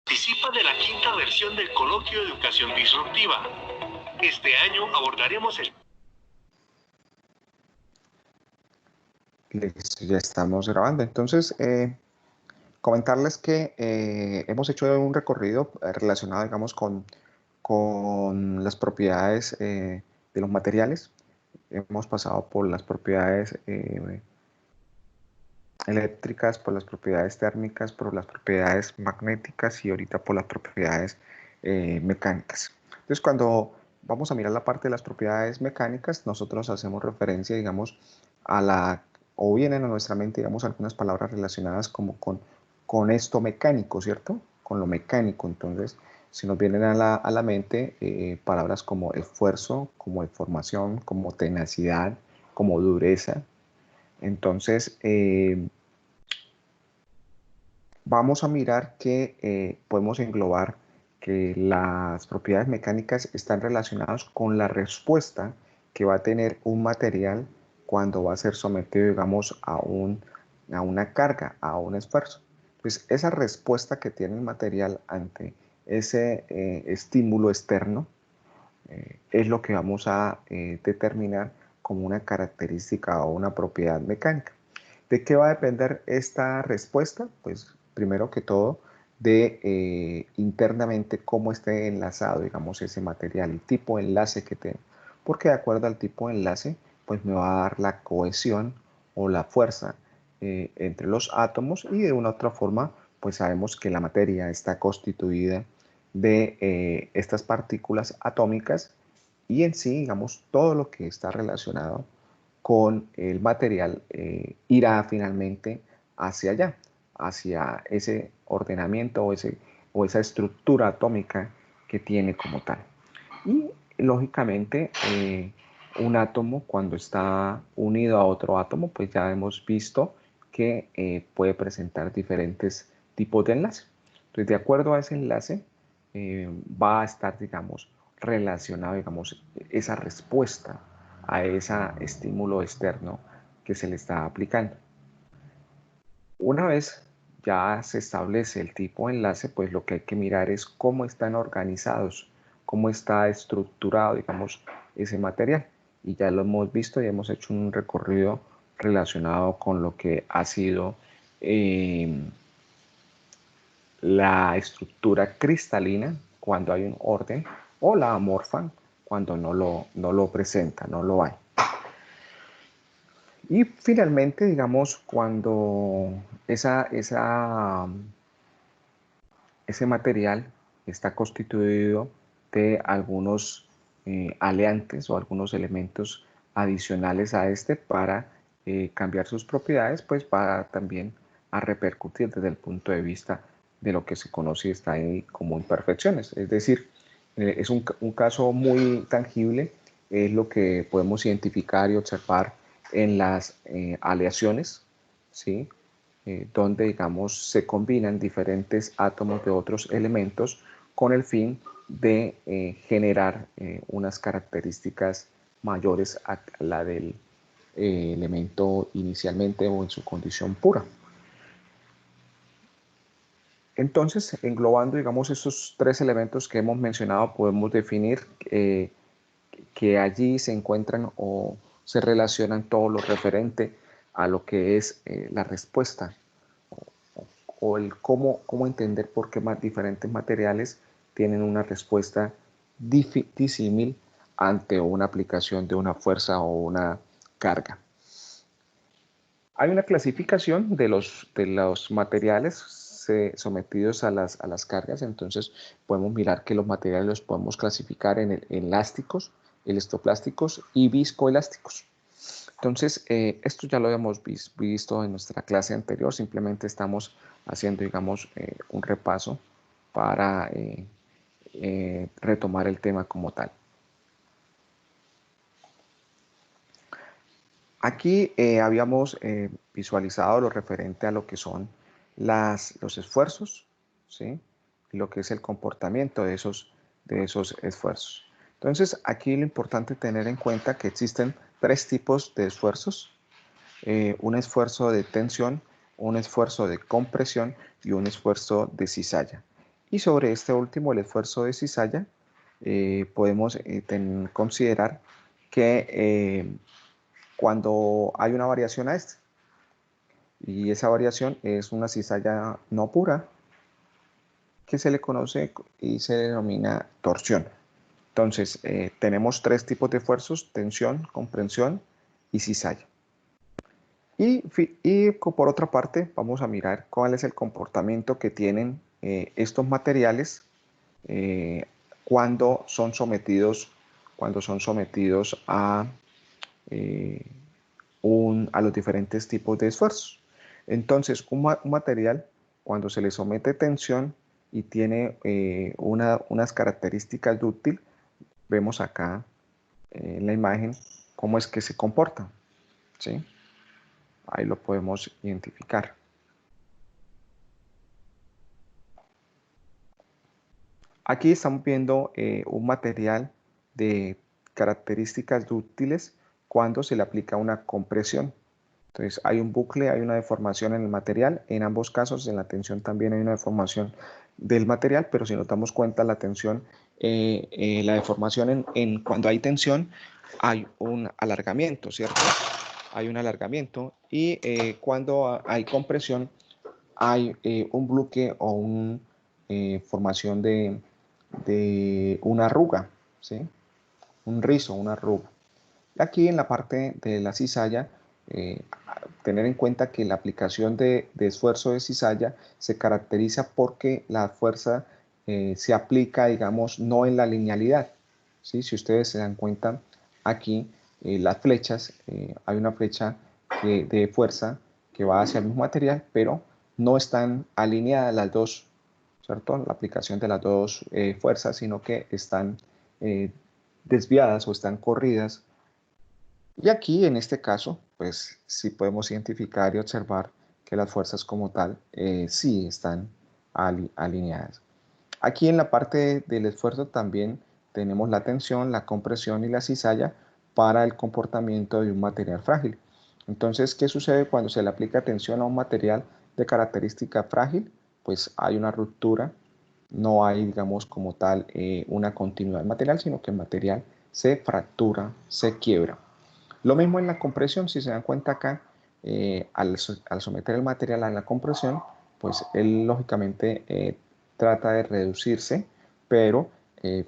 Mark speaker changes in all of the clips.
Speaker 1: Participa de la quinta versión del coloquio de Educación Disruptiva. Este año abordaremos el...
Speaker 2: Listo, ya estamos grabando. Entonces, comentarles que hemos hecho un recorrido relacionado, digamos, con las propiedades de los materiales. Hemos pasado por las propiedades eléctricas, por las propiedades térmicas, por las propiedades magnéticas y ahorita por las propiedades mecánicas. Entonces, cuando vamos a mirar la parte de las propiedades mecánicas, nosotros hacemos referencia, digamos, o vienen a nuestra mente, digamos, algunas palabras relacionadas como con esto mecánico, ¿cierto? Con lo mecánico. Entonces, si nos vienen a la mente palabras como esfuerzo, como deformación, como tenacidad, como dureza. Entonces, vamos a mirar que podemos englobar que las propiedades mecánicas están relacionadas con la respuesta que va a tener un material cuando va a ser sometido, digamos, a una carga, a un esfuerzo. Pues esa respuesta que tiene el material ante ese estímulo externo es lo que vamos a determinar como una característica o una propiedad mecánica. ¿De qué va a depender esta respuesta? Pues primero que todo de internamente cómo esté enlazado, digamos, ese material, el tipo de enlace que tenga. Porque de acuerdo al tipo de enlace, pues me va a dar la cohesión o la fuerza entre los átomos y de una u otra forma, pues sabemos que la materia está constituida de estas partículas atómicas y en sí, digamos, todo lo que está relacionado con el material irá finalmente hacia allá, hacia ese ordenamiento o esa estructura atómica que tiene como tal. Y lógicamente un átomo cuando está unido a otro átomo, pues ya hemos visto que puede presentar diferentes tipos de enlace. Entonces, de acuerdo a ese enlace, va a estar, digamos, relacionado, digamos, esa respuesta a ese estímulo externo que se le está aplicando. Una vez ya se establece el tipo de enlace, pues lo que hay que mirar es cómo están organizados, cómo está estructurado, digamos, ese material. Y ya lo hemos visto y hemos hecho un recorrido relacionado con lo que ha sido la estructura cristalina cuando hay un orden o la amorfa cuando no lo presenta, no lo hay. Y finalmente, digamos, cuando ese material está constituido de algunos aleantes o algunos elementos adicionales a este para cambiar sus propiedades, pues va también a repercutir desde el punto de vista de lo que se conoce y está ahí como imperfecciones. Es decir, es un caso muy tangible, es lo que podemos identificar y observar en las aleaciones, ¿sí? Donde, digamos, se combinan diferentes átomos de otros elementos con el fin de generar unas características mayores a la del elemento inicialmente o en su condición pura. Entonces, englobando, digamos, estos tres elementos que hemos mencionado, podemos definir que allí se encuentran o se relacionan todo lo referente a lo que es la respuesta o el cómo entender por qué más diferentes materiales tienen una respuesta disímil ante una aplicación de una fuerza o una carga. Hay una clasificación de los materiales sometidos a las cargas, entonces podemos mirar que los materiales los podemos clasificar en elásticos, elastoplásticos y viscoelásticos. Entonces, esto ya lo habíamos visto en nuestra clase anterior, simplemente estamos haciendo, digamos, un repaso para retomar el tema como tal. Aquí habíamos visualizado lo referente a lo que son los esfuerzos, ¿sí? Y lo que es el comportamiento de esos esfuerzos. Entonces, aquí lo importante es tener en cuenta que existen tres tipos de esfuerzos. Un esfuerzo de tensión, un esfuerzo de compresión y un esfuerzo de cizalla. Y sobre este último, el esfuerzo de cizalla, podemos considerar que cuando hay una variación a este, y esa variación es una cizalla no pura, que se le conoce y se denomina torsión. Entonces, tenemos tres tipos de esfuerzos: tensión, comprensión y cizalla. Y por otra parte, vamos a mirar cuál es el comportamiento que tienen estos materiales eh, cuando son sometidos, a, eh, a los diferentes tipos de esfuerzos. Entonces, un material, cuando se le somete tensión y tiene unas características dúctil, vemos acá en la imagen cómo es que se comporta, ¿sí? Ahí lo podemos identificar. Aquí estamos viendo un material de características dúctiles cuando se le aplica una compresión. Entonces hay un bucle, hay una deformación en el material. En ambos casos, en la tensión también hay una deformación del material, pero si nos damos cuenta, la tensión, la deformación cuando hay tensión, hay un alargamiento, ¿cierto? Hay un alargamiento, y cuando hay compresión, hay un bucle o una formación de una arruga, ¿sí? Un rizo, una arruga. Aquí en la parte de la cizalla, tener en cuenta que la aplicación de esfuerzo de cizalla se caracteriza porque la fuerza se aplica, digamos, no en la linealidad, ¿sí? Si ustedes se dan cuenta, aquí las flechas, hay una flecha de fuerza que va hacia el mismo material, pero no están alineadas las dos, ¿cierto? La aplicación de las dos fuerzas, sino que están desviadas o están corridas. Y aquí, en este caso, pues sí podemos identificar y observar que las fuerzas como tal sí están alineadas. Aquí en la parte del esfuerzo también tenemos la tensión, la compresión y la cizalla para el comportamiento de un material frágil. Entonces, ¿qué sucede cuando se le aplica tensión a un material de característica frágil? Pues hay una ruptura, no hay, digamos, como tal una continuidad del material, sino que el material se fractura, se quiebra. Lo mismo en la compresión, si se dan cuenta acá, al someter el material a la compresión, pues él lógicamente trata de reducirse, pero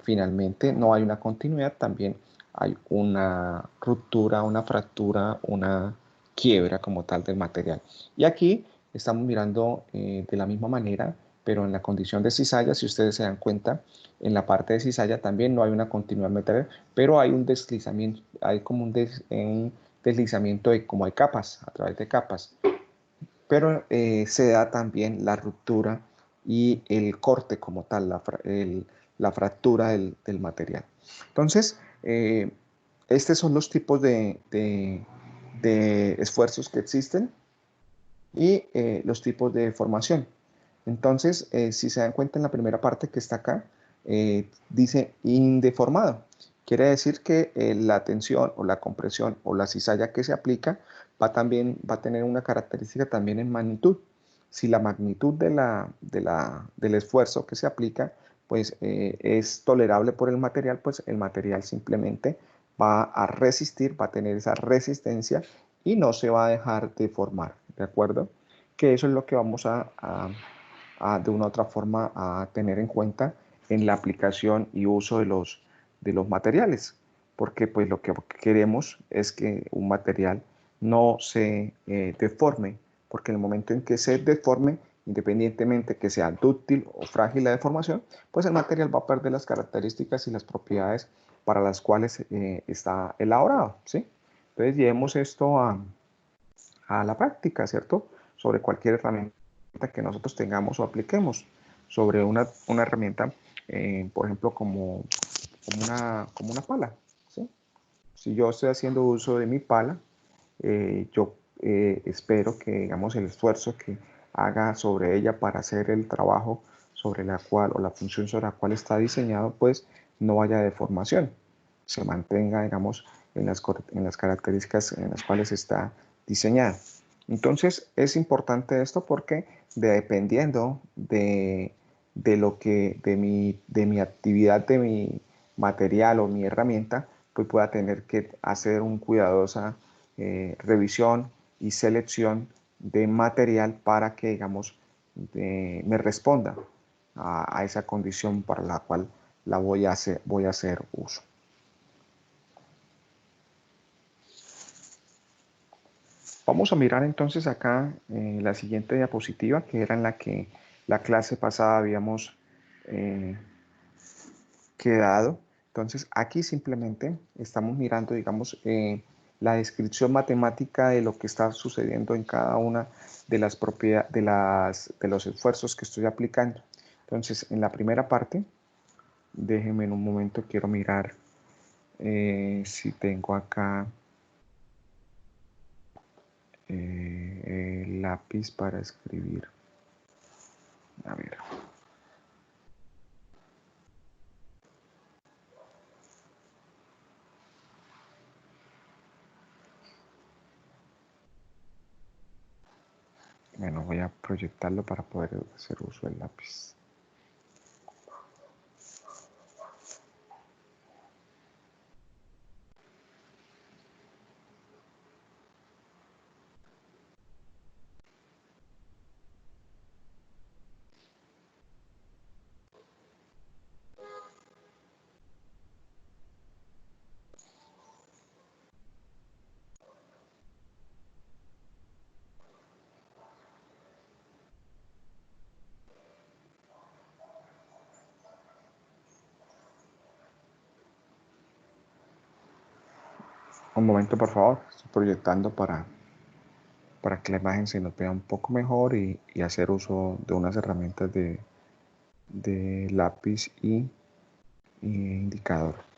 Speaker 2: finalmente no hay una continuidad, también hay una ruptura, una fractura, una quiebra como tal del material. Y aquí estamos mirando de la misma manera, pero en la condición de cizalla, si ustedes se dan cuenta, en la parte de cizalla también no hay una continuidad material, pero hay un deslizamiento, hay como un deslizamiento como de capas, a través de capas. Pero se da también la ruptura y el corte como tal, la fractura del material. Entonces, estos son los tipos de esfuerzos que existen y los tipos de formación. Entonces, si se dan cuenta en la primera parte que está acá, dice indeformado. Quiere decir que la tensión o la compresión o la cizalla que se aplica va a tener una característica también en magnitud. Si la magnitud del esfuerzo que se aplica pues, es tolerable por el material, pues el material simplemente va a resistir, va a tener esa resistencia y no se va a dejar deformar, ¿de acuerdo? Que eso es lo que vamos de una u otra forma a tener en cuenta en la aplicación y uso de los materiales, porque pues lo que queremos es que un material no se deforme, porque en el momento en que se deforme, independientemente que sea dúctil o frágil la deformación, pues el material va a perder las características y las propiedades para las cuales está elaborado, ¿sí? Entonces llevemos esto a la práctica, ¿cierto? Sobre cualquier herramienta que nosotros tengamos o apliquemos, sobre una herramienta, por ejemplo, como una pala, ¿sí? Si yo estoy haciendo uso de mi pala, yo espero que, digamos, el esfuerzo que haga sobre ella para hacer el trabajo sobre la cual o la función sobre la cual está diseñado, pues no haya deformación, se mantenga, digamos, en las características en las cuales está diseñada. Entonces es importante esto porque dependiendo de mi actividad, de mi material o mi herramienta, pues pueda tener que hacer una cuidadosa revisión y selección de material para que, digamos, me responda a esa condición para la cual voy a hacer uso. Vamos a mirar entonces acá la siguiente diapositiva, que era en la que la clase pasada habíamos quedado. Entonces aquí simplemente estamos mirando, digamos, la descripción matemática de lo que está sucediendo en cada una de las propiedades, de los esfuerzos que estoy aplicando. Entonces, en la primera parte, déjenme en un momento, quiero mirar si tengo acá el lápiz para escribir. A ver. Bueno, voy a proyectarlo para poder hacer uso del lápiz. Un momento, por favor. Estoy proyectando para que la imagen se nos vea un poco mejor y hacer uso de unas herramientas de lápiz y indicador.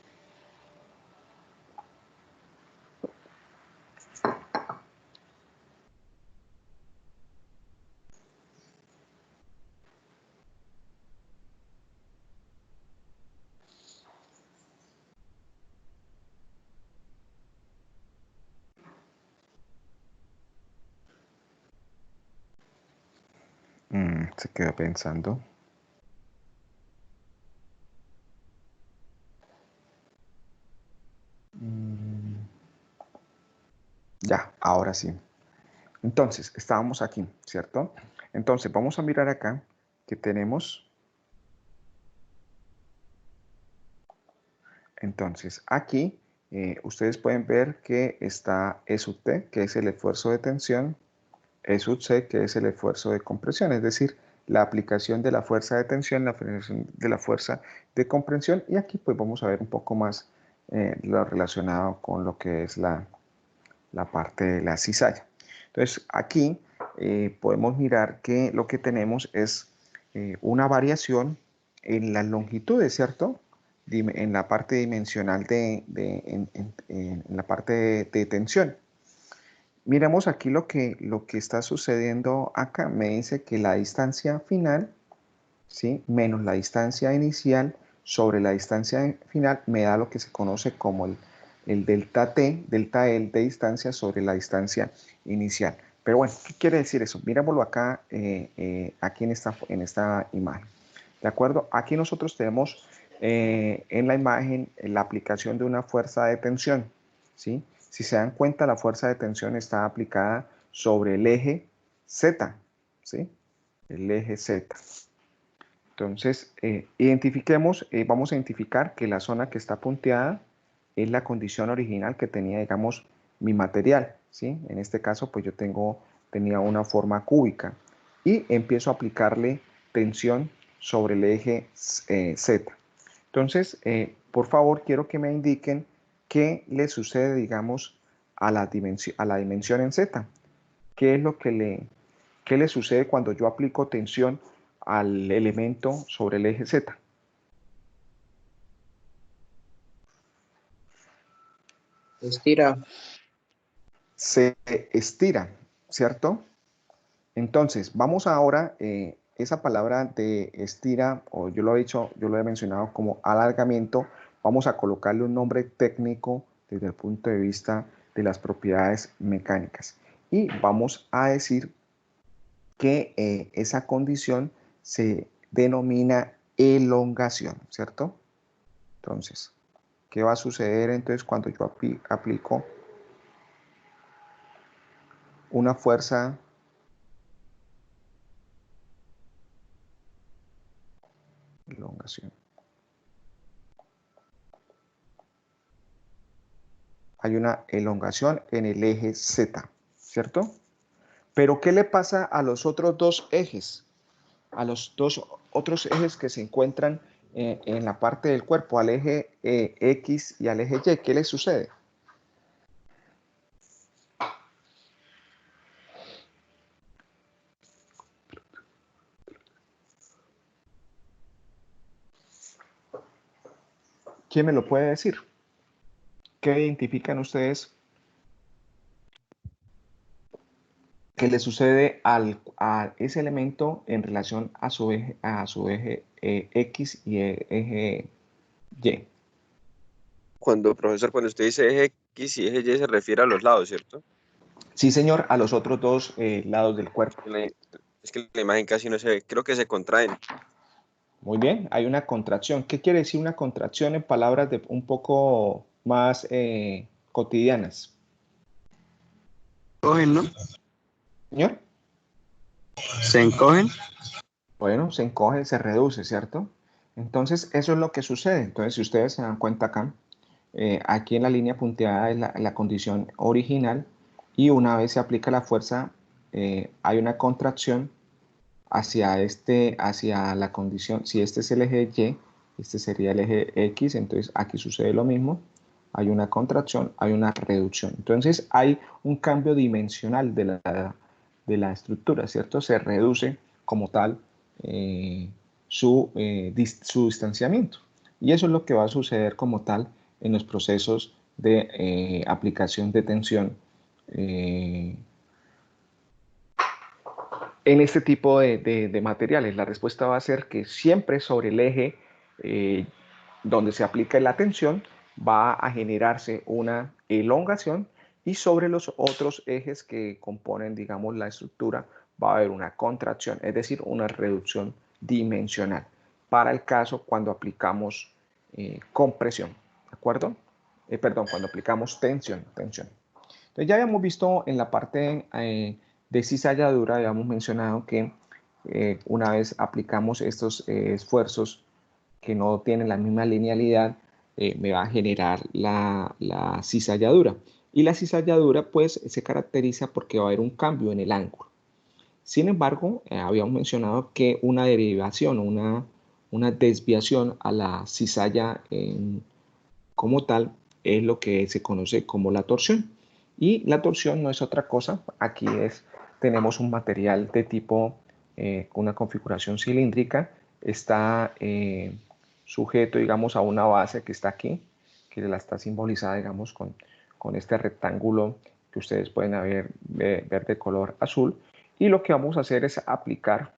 Speaker 2: Se quedó pensando. Ya, ahora sí. Entonces, estábamos aquí, ¿cierto? Entonces, vamos a mirar acá que tenemos. Entonces, aquí ustedes pueden ver que está E sub T, que es el esfuerzo de tensión, E sub C, que es el esfuerzo de compresión, es decir, la aplicación de la fuerza de tensión, la aplicación de la fuerza de compresión, y aquí pues vamos a ver un poco más lo relacionado con lo que es la parte de la cizalla. Entonces, aquí podemos mirar que lo que tenemos es una variación en las longitudes, ¿cierto? En la parte dimensional en la parte de tensión. Miremos aquí lo que está sucediendo acá. Me dice que la distancia final, ¿sí?, menos la distancia inicial sobre la distancia final me da lo que se conoce como el delta T, delta L de distancia sobre la distancia inicial. Pero bueno, ¿qué quiere decir eso? Mirémoslo acá, aquí en esta imagen. ¿De acuerdo? Aquí nosotros tenemos en la imagen la aplicación de una fuerza de tensión, ¿sí? Si se dan cuenta, la fuerza de tensión está aplicada sobre el eje Z, ¿sí? El eje Z. Entonces, vamos a identificar que la zona que está punteada es la condición original que tenía, digamos, mi material, ¿sí? En este caso, pues yo tenía una forma cúbica y empiezo a aplicarle tensión sobre el eje Z. Entonces, por favor, quiero que me indiquen qué le sucede, digamos, a la dimensión en Z. ¿Qué es lo qué le sucede cuando yo aplico tensión al elemento sobre el eje Z?
Speaker 3: Estira.
Speaker 2: Se estira, ¿cierto? Entonces, vamos ahora, esa palabra de estira, o yo lo he dicho, yo lo he mencionado como alargamiento, vamos a colocarle un nombre técnico desde el punto de vista de las propiedades mecánicas. Y vamos a decir que esa condición se denomina elongación, ¿cierto? Entonces, ¿qué va a suceder entonces cuando yo aplico una fuerza elongación? Hay una elongación en el eje Z, ¿cierto? Pero ¿qué le pasa a los otros dos ejes? A los dos otros ejes que se encuentran en la parte del cuerpo, al eje X y al eje Y. ¿Qué les sucede? ¿Quién me lo puede decir? ¿Qué identifican ustedes que le sucede a ese elemento en relación a su eje X y eje Y?
Speaker 4: Profesor, cuando usted dice eje X y eje Y se refiere a los lados, ¿cierto?
Speaker 2: Sí, señor, a los otros dos lados del cuerpo.
Speaker 4: Es que la imagen casi no se ve, creo que se contraen.
Speaker 2: Muy bien, hay una contracción. ¿Qué quiere decir una contracción en palabras un poco más cotidianas?
Speaker 3: Cogen, ¿no?
Speaker 2: Señor.
Speaker 3: Se encogen.
Speaker 2: Bueno, se encoge, se reduce, ¿cierto? Entonces, eso es lo que sucede. Entonces, si ustedes se dan cuenta acá, aquí en la línea punteada es la condición original y una vez se aplica la fuerza, hay una contracción hacia la condición. Si este es el eje Y, este sería el eje X, entonces aquí sucede lo mismo. Hay una contracción, hay una reducción. Entonces, hay un cambio dimensional de la estructura, ¿cierto? Se reduce como tal su distanciamiento. Y eso es lo que va a suceder como tal en los procesos de aplicación de tensión en este tipo de materiales. La respuesta va a ser que siempre sobre el eje donde se aplica la tensión va a generarse una elongación y sobre los otros ejes que componen, digamos, la estructura va a haber una contracción, es decir, una reducción dimensional para el caso cuando aplicamos compresión, ¿de acuerdo? Perdón, cuando aplicamos tensión. Entonces ya habíamos visto en la parte de cizalladura, habíamos mencionado que una vez aplicamos estos esfuerzos que no tienen la misma linealidad, me va a generar la cizalladura. Y la cizalladura pues se caracteriza porque va a haber un cambio en el ángulo. Sin embargo, habíamos mencionado que una derivación, una desviación a la cizalla como tal es lo que se conoce como la torsión. Y la torsión no es otra cosa, aquí tenemos un material de tipo, con una configuración cilíndrica, está sujeto, digamos, a una base que está aquí, que la está simbolizada, digamos, con este rectángulo que ustedes pueden ver de color azul. Y lo que vamos a hacer es aplicar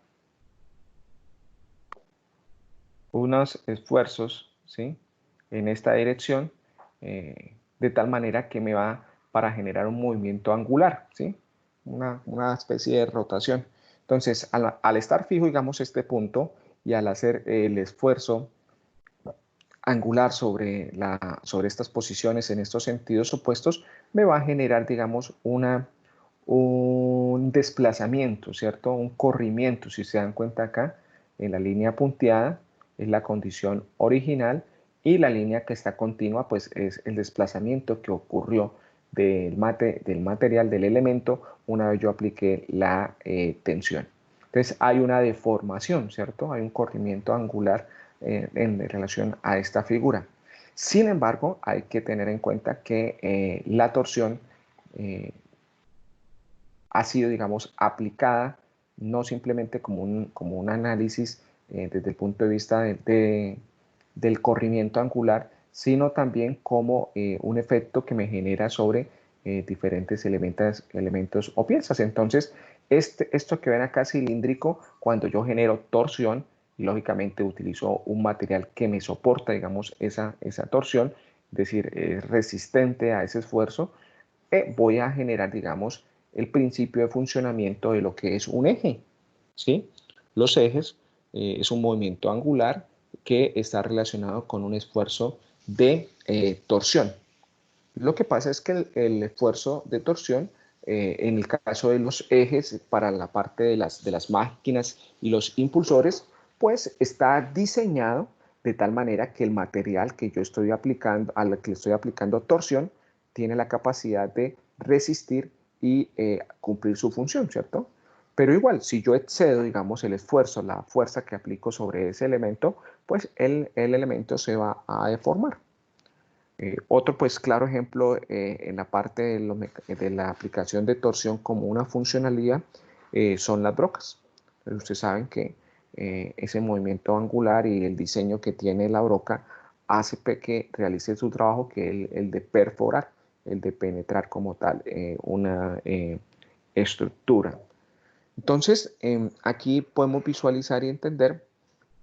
Speaker 2: unos esfuerzos, ¿sí?, en esta dirección, de tal manera que me va para generar un movimiento angular, ¿sí? Una especie de rotación. Entonces, al estar fijo, digamos, este punto y al hacer el esfuerzo angular sobre estas posiciones en estos sentidos opuestos, me va a generar, digamos, un desplazamiento, ¿cierto? Un corrimiento, si se dan cuenta acá, en la línea punteada es la condición original y la línea que está continua, pues es el desplazamiento que ocurrió del material, del elemento, una vez yo apliqué la tensión. Entonces hay una deformación, ¿cierto? Hay un corrimiento angular en relación a esta figura. Sin embargo, hay que tener en cuenta que la torsión ha sido, digamos, aplicada no simplemente como un análisis desde el punto de vista del corrimiento angular, sino también como un efecto que me genera sobre diferentes elementos o piezas. Entonces, esto que ven acá cilíndrico, cuando yo genero torsión, lógicamente utilizo un material que me soporta, digamos, esa torsión, es decir, es resistente a ese esfuerzo, voy a generar, digamos, el principio de funcionamiento de lo que es un eje, ¿sí? Los ejes es un movimiento angular que está relacionado con un esfuerzo de torsión. Lo que pasa es que el esfuerzo de torsión, en el caso de los ejes para la parte de las máquinas y los impulsores, pues está diseñado de tal manera que el material que yo estoy aplicando, al que le estoy aplicando torsión, tiene la capacidad de resistir y cumplir su función, ¿cierto? Pero igual, si yo excedo, digamos, el esfuerzo, la fuerza que aplico sobre ese elemento, pues el elemento se va a deformar. Otro, pues, claro ejemplo en la parte de la aplicación de torsión como una funcionalidad son las brocas. Pero ustedes saben que ese movimiento angular y el diseño que tiene la broca hace que realice su trabajo, que es el de perforar, el de penetrar como tal una estructura. Entonces, aquí podemos visualizar y entender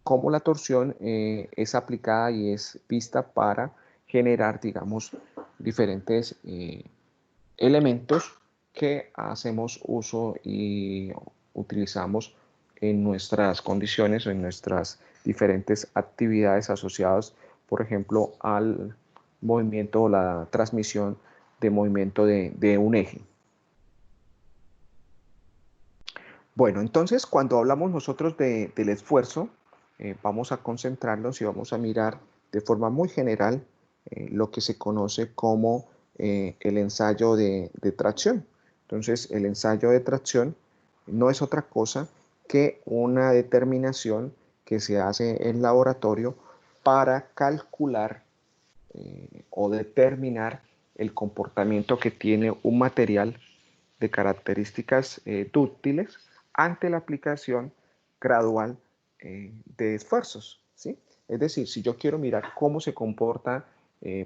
Speaker 2: cómo la torsión es aplicada y es vista para generar, digamos, diferentes elementos que hacemos uso y utilizamos en nuestras condiciones o en nuestras diferentes actividades asociadas, por ejemplo, al movimiento o la transmisión de movimiento de un eje. Bueno, entonces cuando hablamos nosotros del esfuerzo, vamos a concentrarnos y vamos a mirar de forma muy general lo que se conoce como el ensayo de tracción. Entonces, el ensayo de tracción no es otra cosa que una determinación que se hace en laboratorio para calcular o determinar el comportamiento que tiene un material de características dúctiles ante la aplicación gradual de esfuerzos, ¿sí? Es decir, si yo quiero mirar cómo se comporta,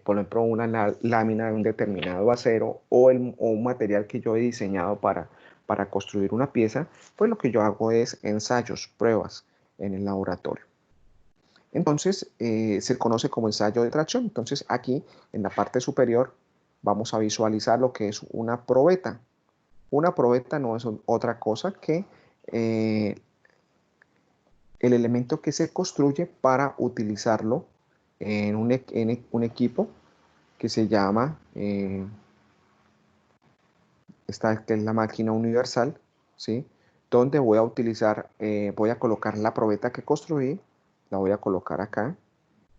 Speaker 2: por ejemplo, una lámina de un determinado acero o un material que yo he diseñado para construir una pieza, pues lo que yo hago es ensayos, pruebas en el laboratorio. Entonces, se conoce como ensayo de tracción. Entonces, aquí en la parte superior vamos a visualizar lo que es una probeta. Una probeta no es otra cosa que el elemento que se construye para utilizarlo en un equipo que se llama, esta que es la máquina universal, ¿sí? Donde voy a utilizar, voy a colocar la probeta que construí, la voy a colocar acá.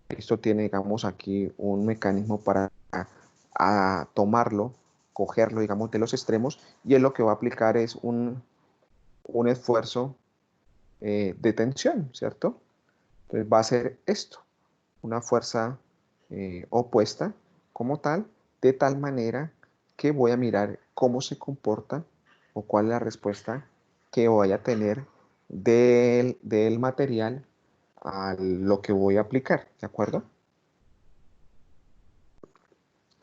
Speaker 2: Esto tiene, digamos, aquí un mecanismo para tomarlo, cogerlo, digamos, de los extremos, y él lo que va a aplicar es un esfuerzo de tensión, ¿cierto? Entonces va a ser esto, una fuerza opuesta como tal, de tal manera que voy a mirar cómo se comporta o cuál es la respuesta que voy a tener del material a lo que voy a aplicar, ¿de acuerdo?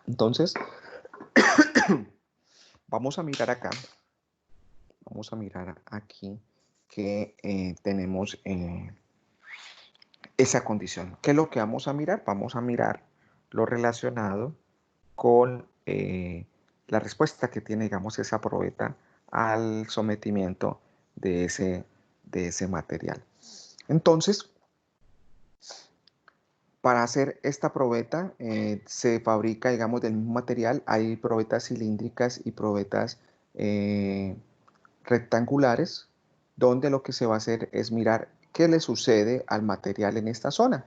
Speaker 2: Entonces, vamos a mirar acá, vamos a mirar aquí que tenemos esa condición. ¿Qué es lo que vamos a mirar? Vamos a mirar lo relacionado con la respuesta que tiene, digamos, esa probeta al sometimiento de ese material. Entonces, para hacer esta probeta se fabrica, digamos, del mismo material. Hay probetas cilíndricas y probetas rectangulares, donde lo que se va a hacer es mirar qué le sucede al material en esta zona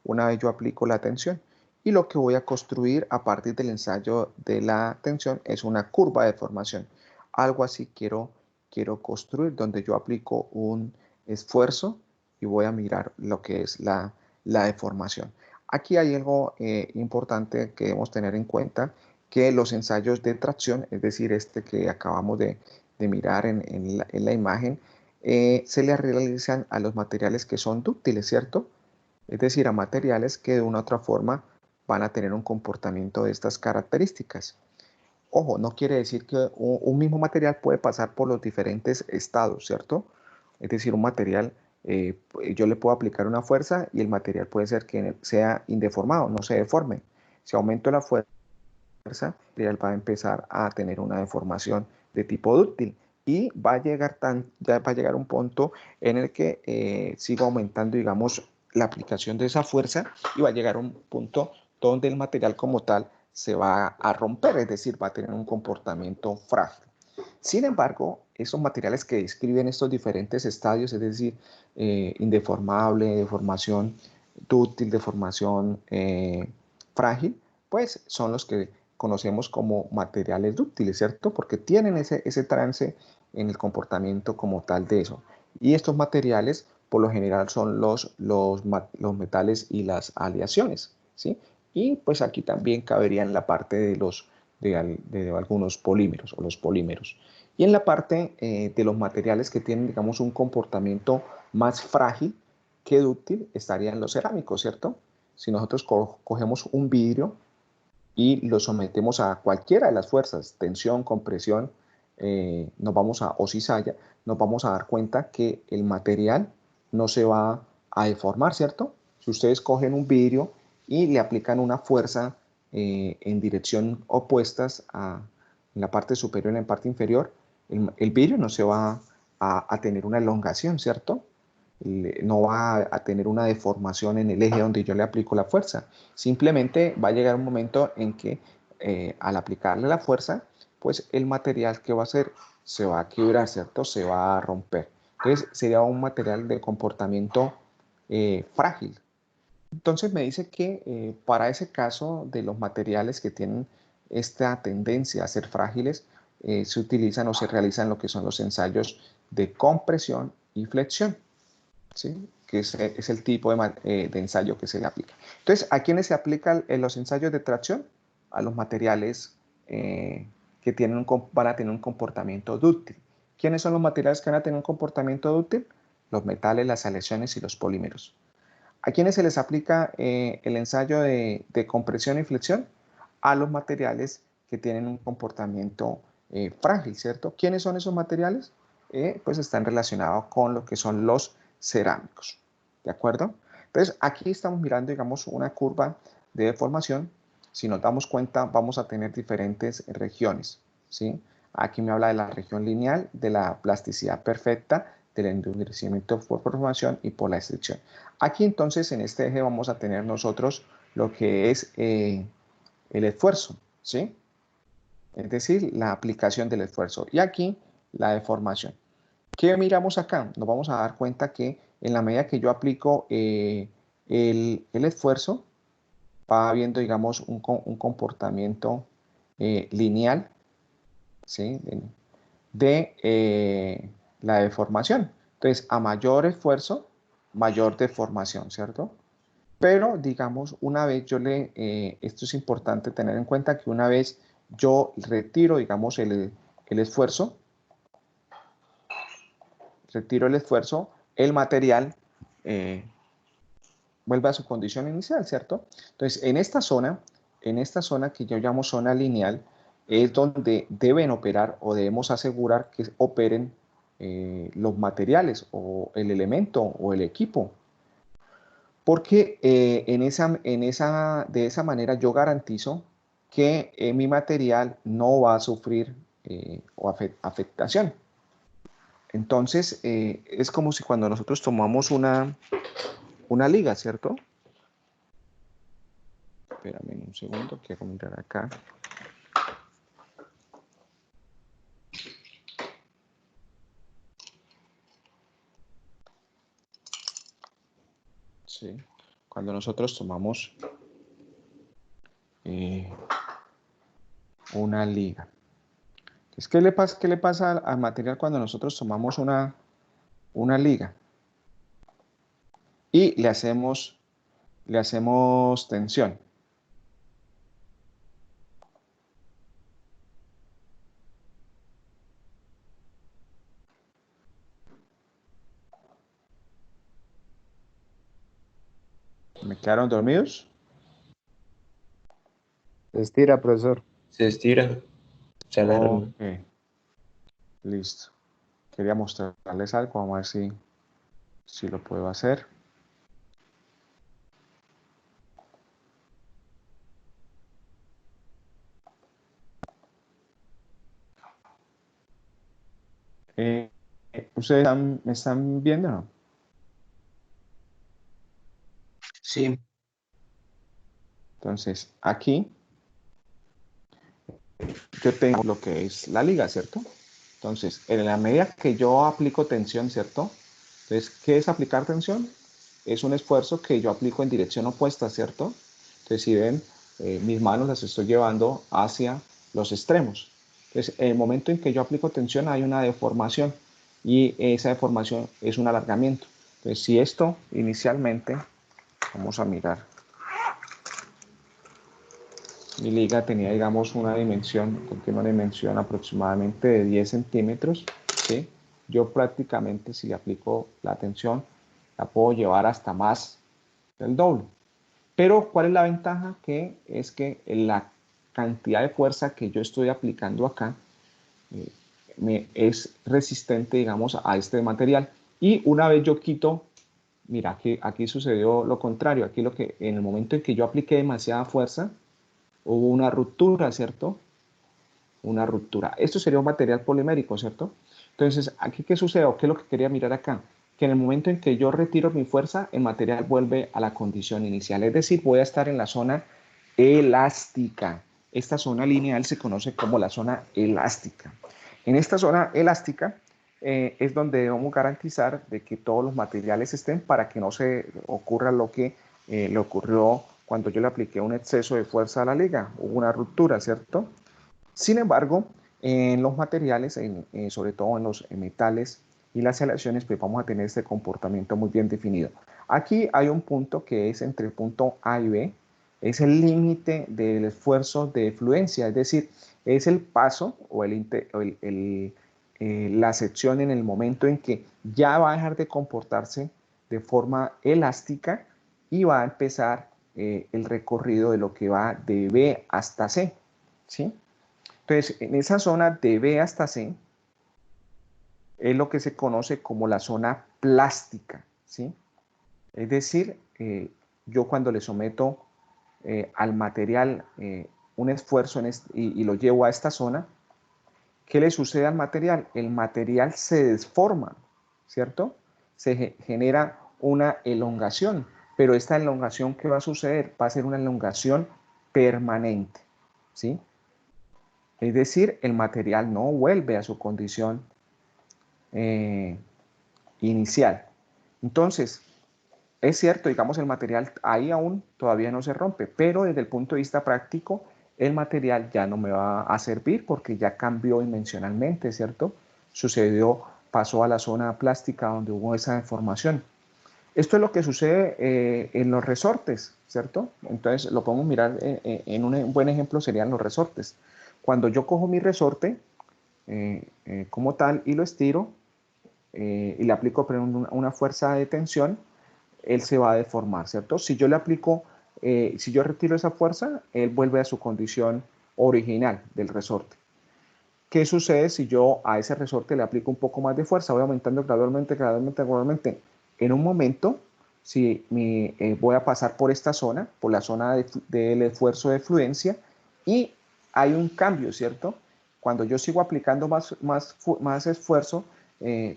Speaker 2: una vez yo aplico la tensión. Y lo que voy a construir a partir del ensayo de la tensión es una curva de deformación. Algo así quiero construir, donde yo aplico un esfuerzo y voy a mirar lo que es la deformación. Aquí hay algo importante que debemos tener en cuenta, que los ensayos de tracción, es decir, este que acabamos de mirar en la imagen, se le realizan a los materiales que son dúctiles, ¿cierto? Es decir, a materiales que de una u otra forma van a tener un comportamiento de estas características. Ojo, no quiere decir que un mismo material puede pasar por los diferentes estados, ¿cierto? Es decir, un material, yo le puedo aplicar una fuerza y el material puede ser que sea indeformado, no se deforme. Si aumento la fuerza, el material va a empezar a tener una deformación de tipo dúctil. y ya va a llegar un punto en el que siga aumentando, digamos, la aplicación de esa fuerza y va a llegar a un punto donde el material como tal se va a romper, es decir, va a tener un comportamiento frágil. Sin embargo, esos materiales que describen estos diferentes estadios, es decir, indeformable, deformación dúctil, deformación frágil, pues son los que conocemos como materiales dúctiles, ¿cierto? Porque tienen ese trance en el comportamiento como tal de eso. Y estos materiales, por lo general, son los metales y las aleaciones, ¿sí? Y pues aquí también cabería en la parte de algunos polímeros o los polímeros. Y en la parte de los materiales que tienen, digamos, un comportamiento más frágil que dúctil, estarían los cerámicos, ¿cierto? Si nosotros cogemos un vidrio y lo sometemos a cualquiera de las fuerzas, tensión, compresión, o cizalla, nos vamos a dar cuenta que el material no se va a deformar, ¿cierto? Si ustedes cogen un vidrio y le aplican una fuerza en dirección opuestas en la parte superior y en la parte inferior, el vidrio no se va a tener una elongación, ¿cierto? No va a tener una deformación en el eje donde yo le aplico la fuerza. Simplemente va a llegar un momento en que al aplicarle la fuerza, pues el material que va a hacer se va a quebrar, ¿cierto? Se va a romper. Entonces sería un material de comportamiento frágil. Entonces me dice que para ese caso de los materiales que tienen esta tendencia a ser frágiles, se utilizan o se realizan lo que son los ensayos de compresión y flexión, ¿sí? Que es el tipo de ensayo que se le aplica. Entonces, ¿a quiénes se aplican los ensayos de tracción? A los materiales que van a tener un comportamiento dúctil. ¿Quiénes son los materiales que van a tener un comportamiento dúctil? Los metales, las aleaciones y los polímeros. ¿A quiénes se les aplica el ensayo de compresión y flexión? A los materiales que tienen un comportamiento frágil, ¿cierto? ¿Quiénes son esos materiales? Pues están relacionados con lo que son los cerámicos, ¿de acuerdo? Entonces, aquí estamos mirando, digamos, una curva de deformación. Si nos damos cuenta, vamos a tener diferentes regiones, ¿sí? Aquí me habla de la región lineal, de la plasticidad perfecta, del endurecimiento por formación y por la estricción. Aquí entonces en este eje vamos a tener nosotros lo que es el esfuerzo, ¿sí? Es decir, la aplicación del esfuerzo. Y aquí la deformación. ¿Qué miramos acá? Nos vamos a dar cuenta que en la medida que yo aplico el esfuerzo, va habiendo, digamos, un comportamiento lineal, ¿sí? de la deformación. Entonces, a mayor esfuerzo, mayor deformación, ¿cierto? Pero, digamos, una vez esto es importante tener en cuenta que una vez yo retiro, digamos, el esfuerzo, el material eh, vuelve a su condición inicial, ¿cierto? Entonces, en esta zona que yo llamo zona lineal, es donde deben operar o debemos asegurar que operen los materiales o el elemento o el equipo. Porque de esa manera yo garantizo que mi material no va a sufrir afectación. Entonces, es como si cuando nosotros tomamos una liga, ¿cierto? Espérame un segundo, quiero mirar acá. Sí. Cuando nosotros tomamos una liga. Entonces, qué le pasa al material cuando nosotros tomamos una liga? Y le hacemos tensión. ¿Me quedaron dormidos?
Speaker 3: Se estira, profesor.
Speaker 5: Se estira, se alarga.
Speaker 2: Ok, listo. Quería mostrarles algo, vamos a ver si lo puedo hacer. ¿Ustedes me están viendo o no?
Speaker 3: Sí.
Speaker 2: Entonces, aquí yo tengo lo que es la liga, ¿cierto? Entonces, en la medida que yo aplico tensión, ¿cierto? Entonces, ¿qué es aplicar tensión? Es un esfuerzo que yo aplico en dirección opuesta, ¿cierto? Entonces, si ven, mis manos las estoy llevando hacia los extremos. Entonces, en el momento en que yo aplico tensión hay una deformación y esa deformación es un alargamiento. Entonces, si esto inicialmente, vamos a mirar, mi liga tenía, digamos, una dimensión aproximadamente de 10 centímetros, ¿sí? Yo prácticamente, si le aplico la tensión, la puedo llevar hasta más del doble. Pero, ¿cuál es la ventaja? Que es que la cantidad de fuerza que yo estoy aplicando acá es resistente, digamos, a este material. Y una vez yo quito, mira, que aquí sucedió lo contrario. Aquí lo que, en el momento en que yo apliqué demasiada fuerza, hubo una ruptura, ¿cierto? Una ruptura. Esto sería un material polimérico, ¿cierto? Entonces, ¿aquí qué sucede? ¿Qué es lo que quería mirar acá? Que en el momento en que yo retiro mi fuerza, el material vuelve a la condición inicial. Es decir, voy a estar en la zona elástica. Esta zona lineal se conoce como la zona elástica. En esta zona elástica es donde debemos garantizar de que todos los materiales estén para que no se ocurra lo que le ocurrió cuando yo le apliqué un exceso de fuerza a la liga. Hubo una ruptura, ¿cierto? Sin embargo, en los materiales, sobre todo en los metales y las aleaciones, pues vamos a tener este comportamiento muy bien definido. Aquí hay un punto que es entre el punto A y B, es el límite del esfuerzo de fluencia, es decir, es el paso o la sección en el momento en que ya va a dejar de comportarse de forma elástica y va a empezar el recorrido de lo que va de B hasta C, ¿sí? Entonces, en esa zona de B hasta C es lo que se conoce como la zona plástica, ¿sí? Es decir, yo cuando le someto al material un esfuerzo y lo llevo a esta zona, ¿qué le sucede al material? El material se desforma, ¿cierto? Se genera una elongación, pero esta elongación, ¿qué va a suceder? Va a ser una elongación permanente, ¿sí? Es decir, el material no vuelve a su condición inicial. Entonces, es cierto, digamos, el material ahí aún todavía no se rompe, pero desde el punto de vista práctico, el material ya no me va a servir porque ya cambió dimensionalmente, ¿cierto? Sucedió, pasó a la zona plástica donde hubo esa deformación. Esto es lo que sucede en los resortes, ¿cierto? Entonces, lo podemos mirar en un buen ejemplo serían los resortes. Cuando yo cojo mi resorte como tal y lo estiro y le aplico una fuerza de tensión, él se va a deformar, ¿cierto? Si yo le aplico, si yo retiro esa fuerza, él vuelve a su condición original del resorte. ¿Qué sucede si yo a ese resorte le aplico un poco más de fuerza? Voy aumentando gradualmente, gradualmente, gradualmente. En un momento, si voy a pasar por esta zona, por la zona del esfuerzo de fluencia, y hay un cambio, ¿cierto? Cuando yo sigo aplicando más esfuerzo,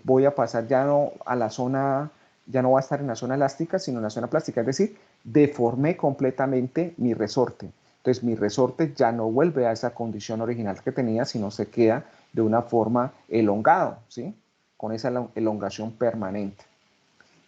Speaker 2: voy a pasar ya no a la zona, ya no va a estar en la zona elástica, sino en la zona plástica. Es decir, deformé completamente mi resorte. Entonces mi resorte ya no vuelve a esa condición original que tenía, sino se queda de una forma elongado, ¿sí? Con esa elongación permanente.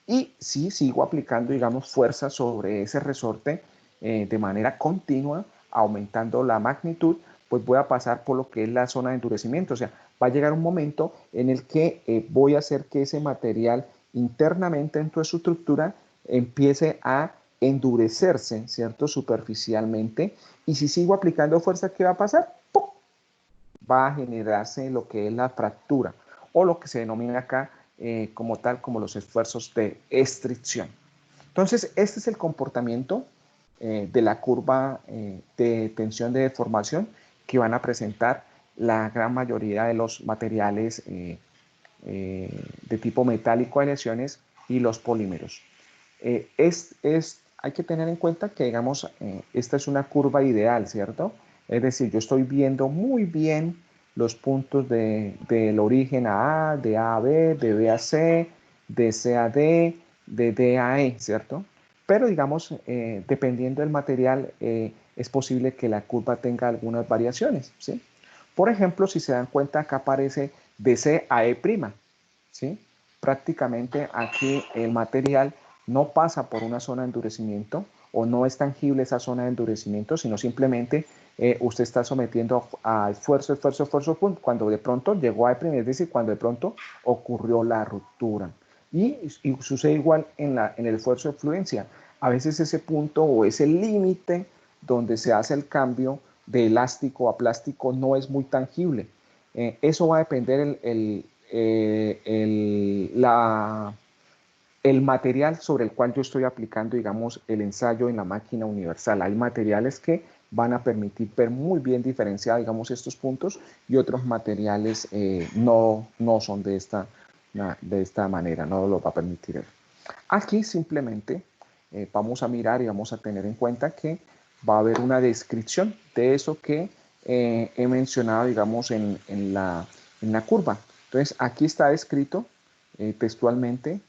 Speaker 2: Y si sigo aplicando, digamos, fuerza sobre ese resorte de manera continua, aumentando la magnitud, pues voy a pasar por lo que es la zona de endurecimiento. O sea, va a llegar un momento en el que voy a hacer que ese material internamente dentro de su estructura empiece a endurecerse, ¿cierto? Superficialmente. Y si sigo aplicando fuerza, ¿qué va a pasar? ¡Pum! Va a generarse lo que es la fractura o lo que se denomina acá como tal, como los esfuerzos de estricción. Entonces, este es el comportamiento de la curva de tensión de deformación que van a presentar la gran mayoría de los materiales de tipo metálico, aleaciones y los polímeros. Hay que tener en cuenta que, digamos, esta es una curva ideal, ¿cierto? Es decir, yo estoy viendo muy bien los puntos del origen a A, de A a B, de B a C, de C a D, de D a E, ¿cierto? Pero digamos, dependiendo del material, es posible que la curva tenga algunas variaciones, ¿sí? Por ejemplo, si se dan cuenta, acá aparece de C a E', ¿sí? Prácticamente aquí el material no pasa por una zona de endurecimiento o no es tangible esa zona de endurecimiento, sino simplemente usted está sometiendo a esfuerzo, cuando de pronto llegó a E', es decir, cuando de pronto ocurrió la ruptura. Y sucede igual en el esfuerzo de fluencia. A veces ese punto o ese límite donde se hace el cambio de elástico a plástico no es muy tangible. Eso va a depender el material sobre el cual yo estoy aplicando, digamos, el ensayo en la máquina universal. Hay materiales que van a permitir ver muy bien diferenciados, digamos, estos puntos, y otros materiales no son de esta manera, no lo va a permitir. Aquí simplemente vamos a mirar y vamos a tener en cuenta que va a haber una descripción de eso que he mencionado, digamos, en la curva. Entonces, aquí está descrito textualmente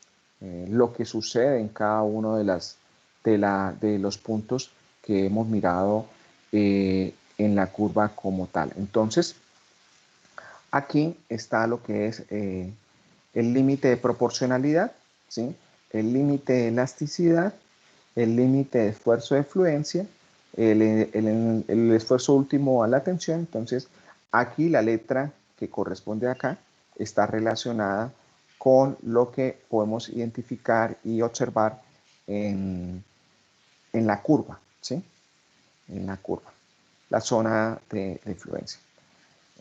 Speaker 2: lo que sucede en cada uno de los puntos que hemos mirado en la curva como tal. Entonces, aquí está lo que es el límite de proporcionalidad, ¿sí? El límite de elasticidad, el límite de esfuerzo de fluencia, el esfuerzo último a la tensión. Entonces, aquí la letra que corresponde acá está relacionada con lo que podemos identificar y observar en la curva, ¿sí? En la curva, la zona de influencia,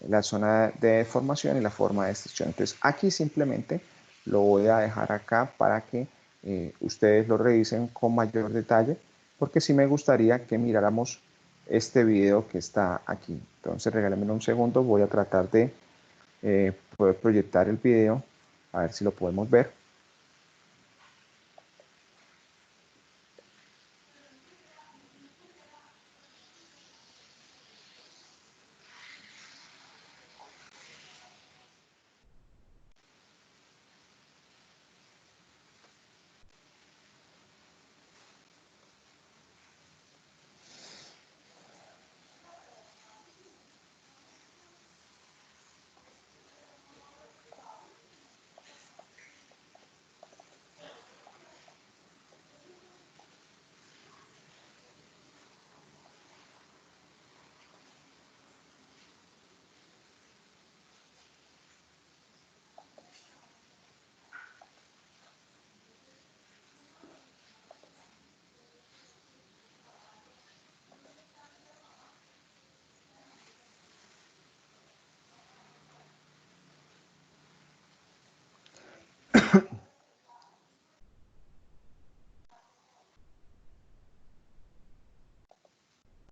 Speaker 2: la zona de formación y la forma de extensión. Entonces, aquí simplemente lo voy a dejar acá para que ustedes lo revisen con mayor detalle, porque sí me gustaría que miráramos este video que está aquí. Entonces, regálenme un segundo, voy a tratar de poder proyectar el video, a ver si lo podemos ver.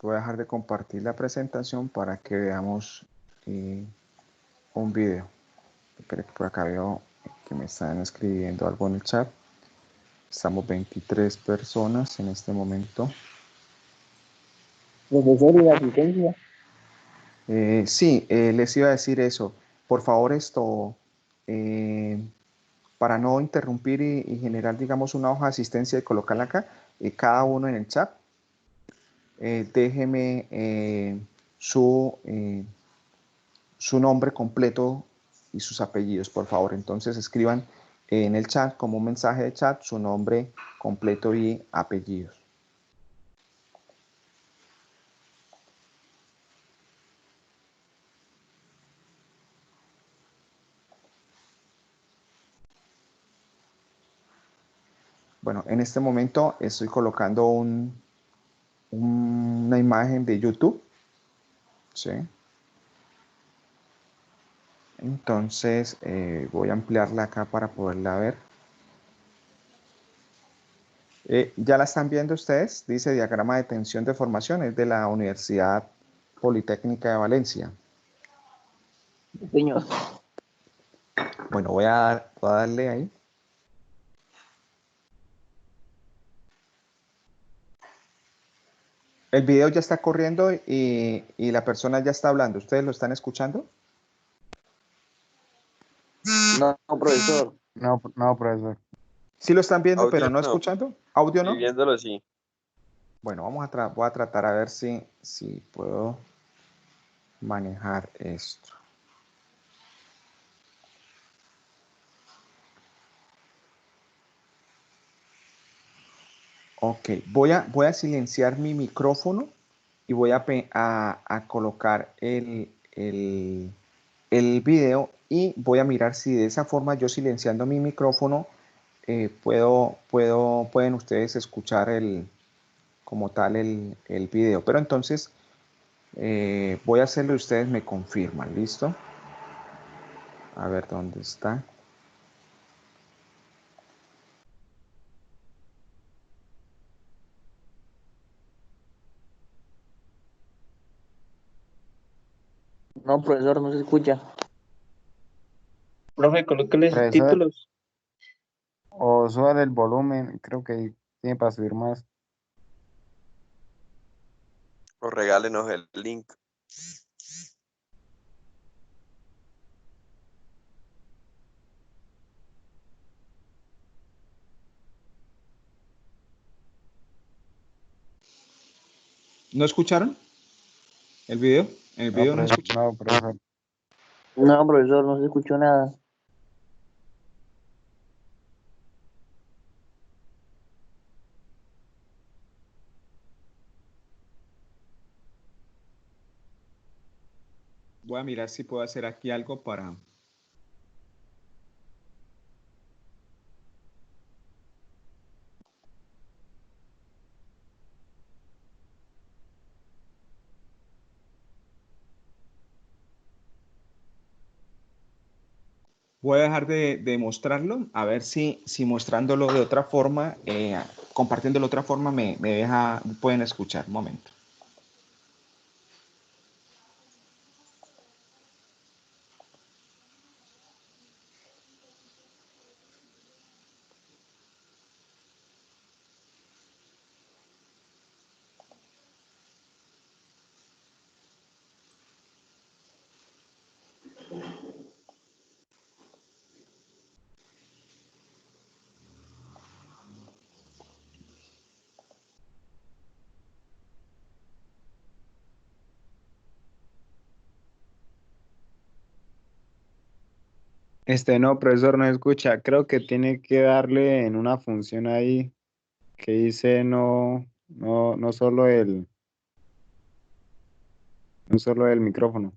Speaker 2: Voy a dejar de compartir la presentación para que veamos un video. Espera que por acá veo que me están escribiendo algo en el chat. Estamos 23 personas en este momento.
Speaker 3: Profesor, ¿y la asistencia?
Speaker 2: Sí, les iba a decir eso. Por favor, para no interrumpir y generar, digamos, una hoja de asistencia y colocarla acá, cada uno en el chat, déjeme su nombre completo y sus apellidos, por favor. Entonces escriban en el chat, como un mensaje de chat, su nombre completo y apellidos. Bueno, en este momento estoy colocando una imagen de YouTube, ¿sí? Entonces voy a ampliarla acá para poderla ver. ¿Ya la están viendo ustedes? Dice diagrama de tensión de formación, es de la Universidad Politécnica de Valencia.
Speaker 3: Señor.
Speaker 2: Bueno, voy a darle ahí. El video ya está corriendo y la persona ya está hablando. ¿Ustedes lo están escuchando?
Speaker 3: No, profesor.
Speaker 6: No, no, profesor.
Speaker 2: Sí lo están viendo, pero
Speaker 4: Audio
Speaker 2: no
Speaker 4: no.
Speaker 2: escuchando. ¿Audio no?
Speaker 4: Y viéndolo sí.
Speaker 2: Bueno, voy a tratar a ver si puedo manejar esto. Ok, voy a silenciar mi micrófono y voy a colocar el video y voy a mirar si de esa forma yo silenciando mi micrófono pueden ustedes escuchar como tal el video. Pero entonces voy a hacerlo y ustedes me confirman, ¿listo? A ver dónde está.
Speaker 3: No, profesor, no se escucha.
Speaker 5: Profe, colóquele
Speaker 6: Profesor,
Speaker 5: subtítulos.
Speaker 6: o súbale el volumen, creo que tiene para subir más.
Speaker 4: O regálenos el link.
Speaker 2: ¿No escucharon el video? ¿El
Speaker 6: No,
Speaker 2: video no
Speaker 6: profesor,
Speaker 2: escucharon?
Speaker 6: no, profesor.
Speaker 3: No, profesor, no se escuchó nada.
Speaker 2: Voy a mirar si puedo hacer aquí algo para... Voy a dejar de mostrarlo, a ver si mostrándolo de otra forma, compartiéndolo de otra forma, pueden escuchar. Un momento.
Speaker 6: No, profesor, no escucha. Creo que tiene que darle en una función ahí que dice no solo no solo el micrófono.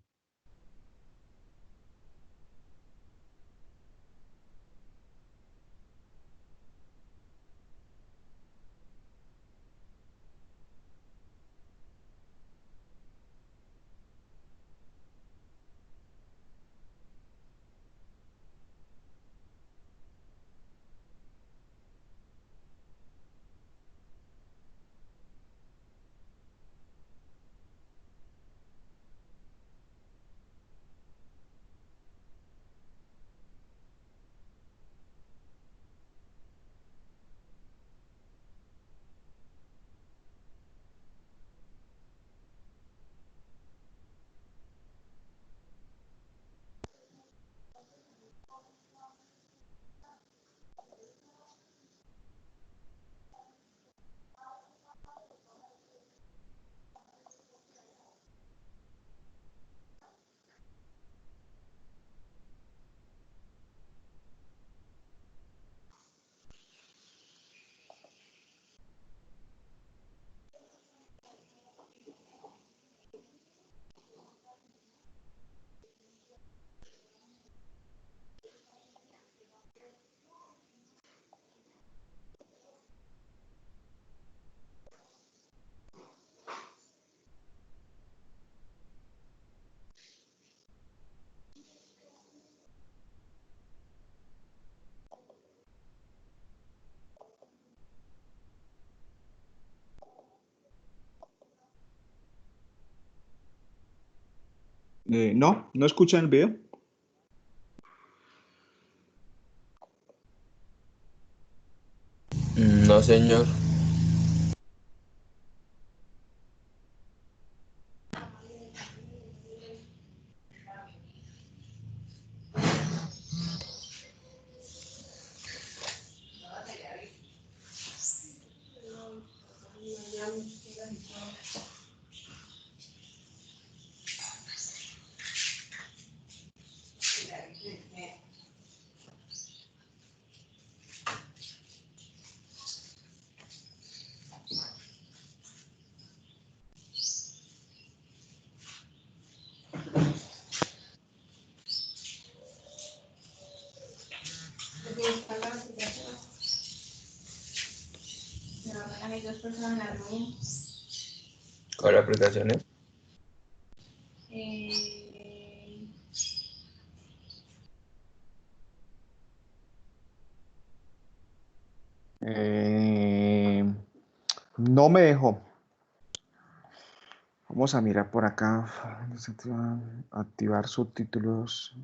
Speaker 2: ¿No escuchan el video?
Speaker 5: No, señor. ¿Cuál aplicación es?
Speaker 2: Eh, no me dejó. Vamos a mirar por acá. Activar subtítulos.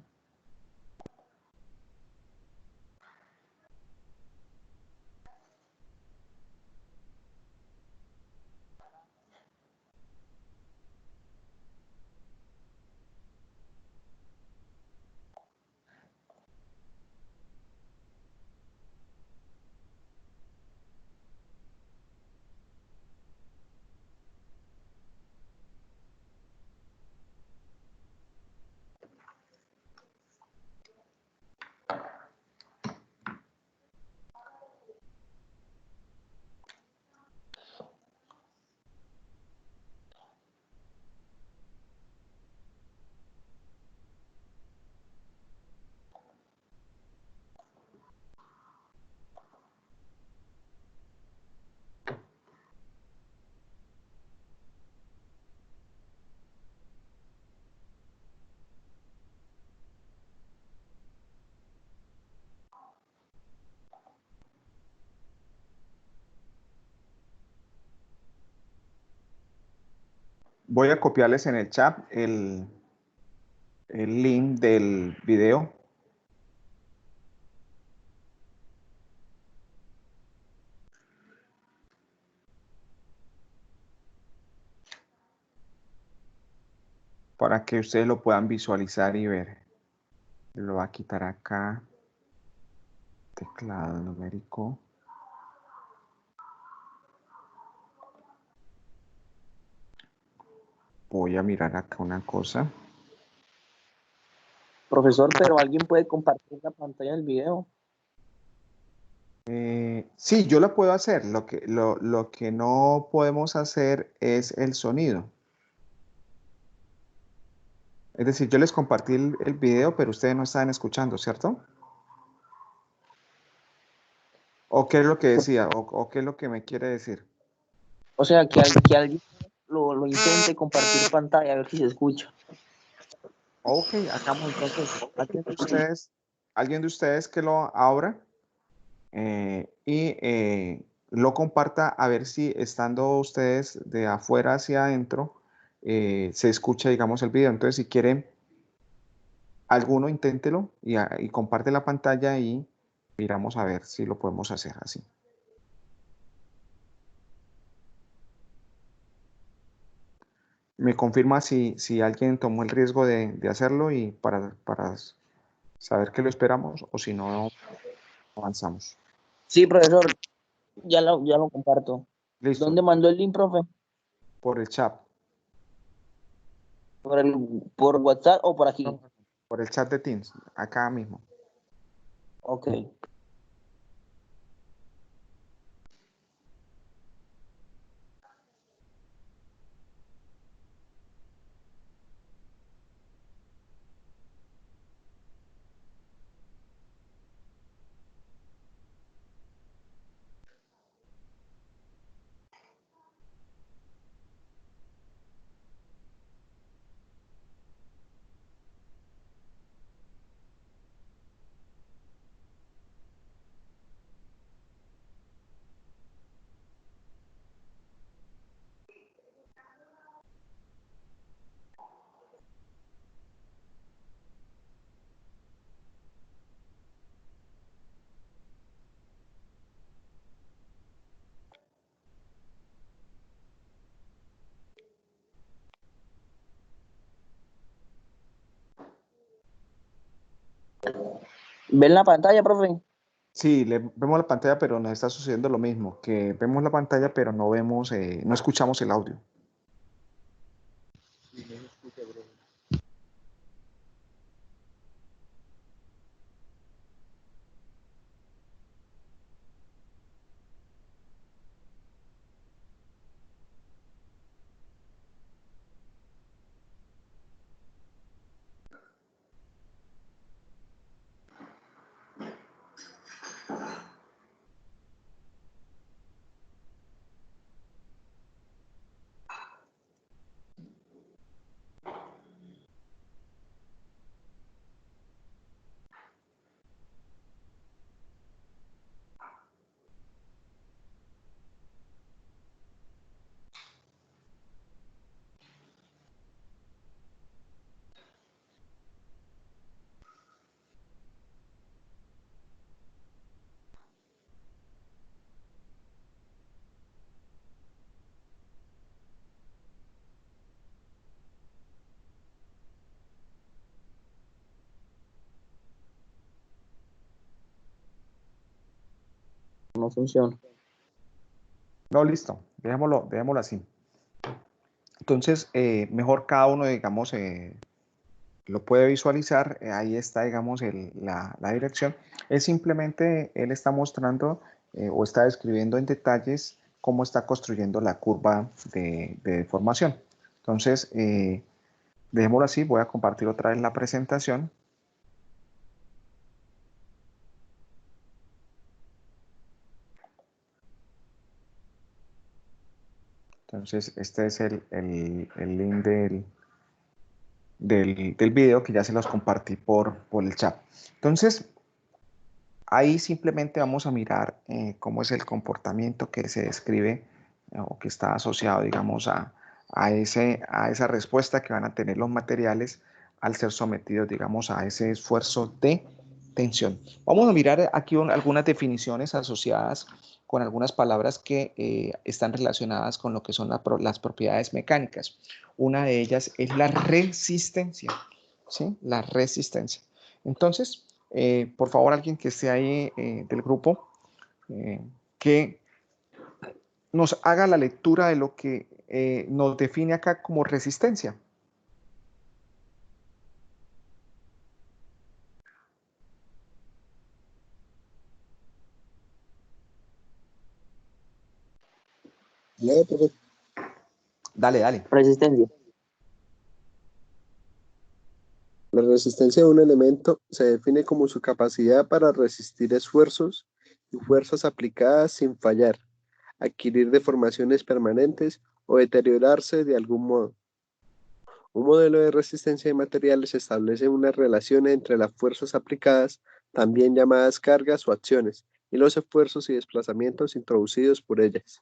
Speaker 2: Voy a copiarles en el chat el link del video. Para que ustedes lo puedan visualizar y ver. Lo voy a quitar acá. Teclado numérico. Voy a mirar acá una cosa.
Speaker 3: Profesor, pero alguien puede compartir la pantalla del video.
Speaker 2: Sí, yo lo puedo hacer. Lo que no podemos hacer es el sonido. Es decir, yo les compartí el video, pero ustedes no estaban escuchando, ¿cierto? ¿O qué es lo que decía? ¿O qué es lo que me quiere decir?
Speaker 3: O sea, que alguien lo intente compartir pantalla, a ver si se escucha.
Speaker 2: Ok, hagamos entonces. Alguien de ustedes que lo abra y lo comparta a ver si estando ustedes de afuera hacia adentro se escucha, digamos, el video. Entonces, si quieren, alguno inténtelo y comparte la pantalla y miramos a ver si lo podemos hacer así. Me confirma si alguien tomó el riesgo de hacerlo y para saber que lo esperamos o si no avanzamos.
Speaker 3: Sí, profesor, ya lo comparto.
Speaker 2: Listo,
Speaker 3: ¿Dónde mandó el link, profe?
Speaker 2: por el chat.
Speaker 3: ¿Por WhatsApp o por aquí?
Speaker 2: Por el chat de Teams, acá mismo.
Speaker 3: Ok. ¿Ven la pantalla, profe?
Speaker 2: Sí, vemos la pantalla, pero nos está sucediendo lo mismo, que vemos la pantalla, pero no vemos, no escuchamos el audio.
Speaker 3: No funciona.
Speaker 2: No, listo, dejémoslo así. Entonces, mejor cada uno, digamos, lo puede visualizar. Ahí está, digamos, la dirección. Es simplemente, él está mostrando o está describiendo en detalles cómo está construyendo la curva de deformación. Entonces, dejémoslo así. Voy a compartir otra vez la presentación. Entonces, este es el link del video que ya se los compartí por el chat. Entonces, ahí simplemente vamos a mirar cómo es el comportamiento que se describe o que está asociado, digamos, a esa respuesta que van a tener los materiales al ser sometidos, digamos, a ese esfuerzo de tensión. Vamos a mirar aquí algunas definiciones asociadas con algunas palabras que están relacionadas con lo que son las propiedades mecánicas. Una de ellas es la resistencia, ¿sí? La resistencia. Entonces, por favor, alguien que esté ahí del grupo, que nos haga la lectura de lo que nos define acá como resistencia. Dale, dale.
Speaker 3: Resistencia.
Speaker 4: La resistencia de un elemento se define como su capacidad para resistir esfuerzos y fuerzas aplicadas sin fallar, adquirir deformaciones permanentes o deteriorarse de algún modo. Un modelo de resistencia de materiales establece una relación entre las fuerzas aplicadas, también llamadas cargas o acciones, y los esfuerzos y desplazamientos inducidos por ellas.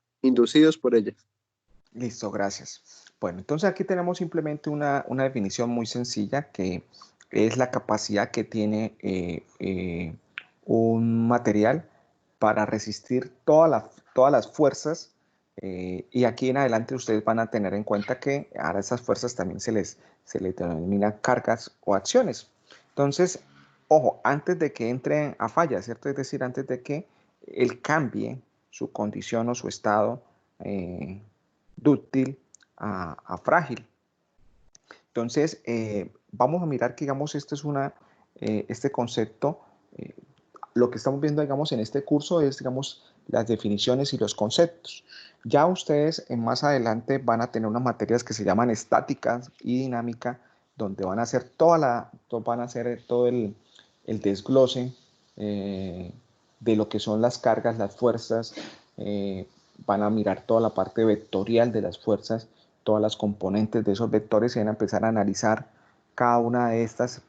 Speaker 2: Listo, gracias. Bueno, entonces aquí tenemos simplemente una definición muy sencilla que es la capacidad que tiene un material para resistir todas las fuerzas y aquí en adelante ustedes van a tener en cuenta que a esas fuerzas también se les denominan cargas o acciones. Entonces, ojo, antes de que entren a falla, ¿cierto? Es decir, antes de que él cambie su condición o su estado dúctil a frágil. Entonces, vamos a mirar que, digamos, este concepto, lo que estamos viendo, digamos, en este curso es, digamos, las definiciones y los conceptos. Ya ustedes más adelante van a tener unas materias que se llaman estática y dinámica, donde van a hacer todo el desglose de lo que son las cargas, las fuerzas, van a mirar toda la parte vectorial de las fuerzas, todas las componentes de esos vectores y van a empezar a analizar cada una de estas,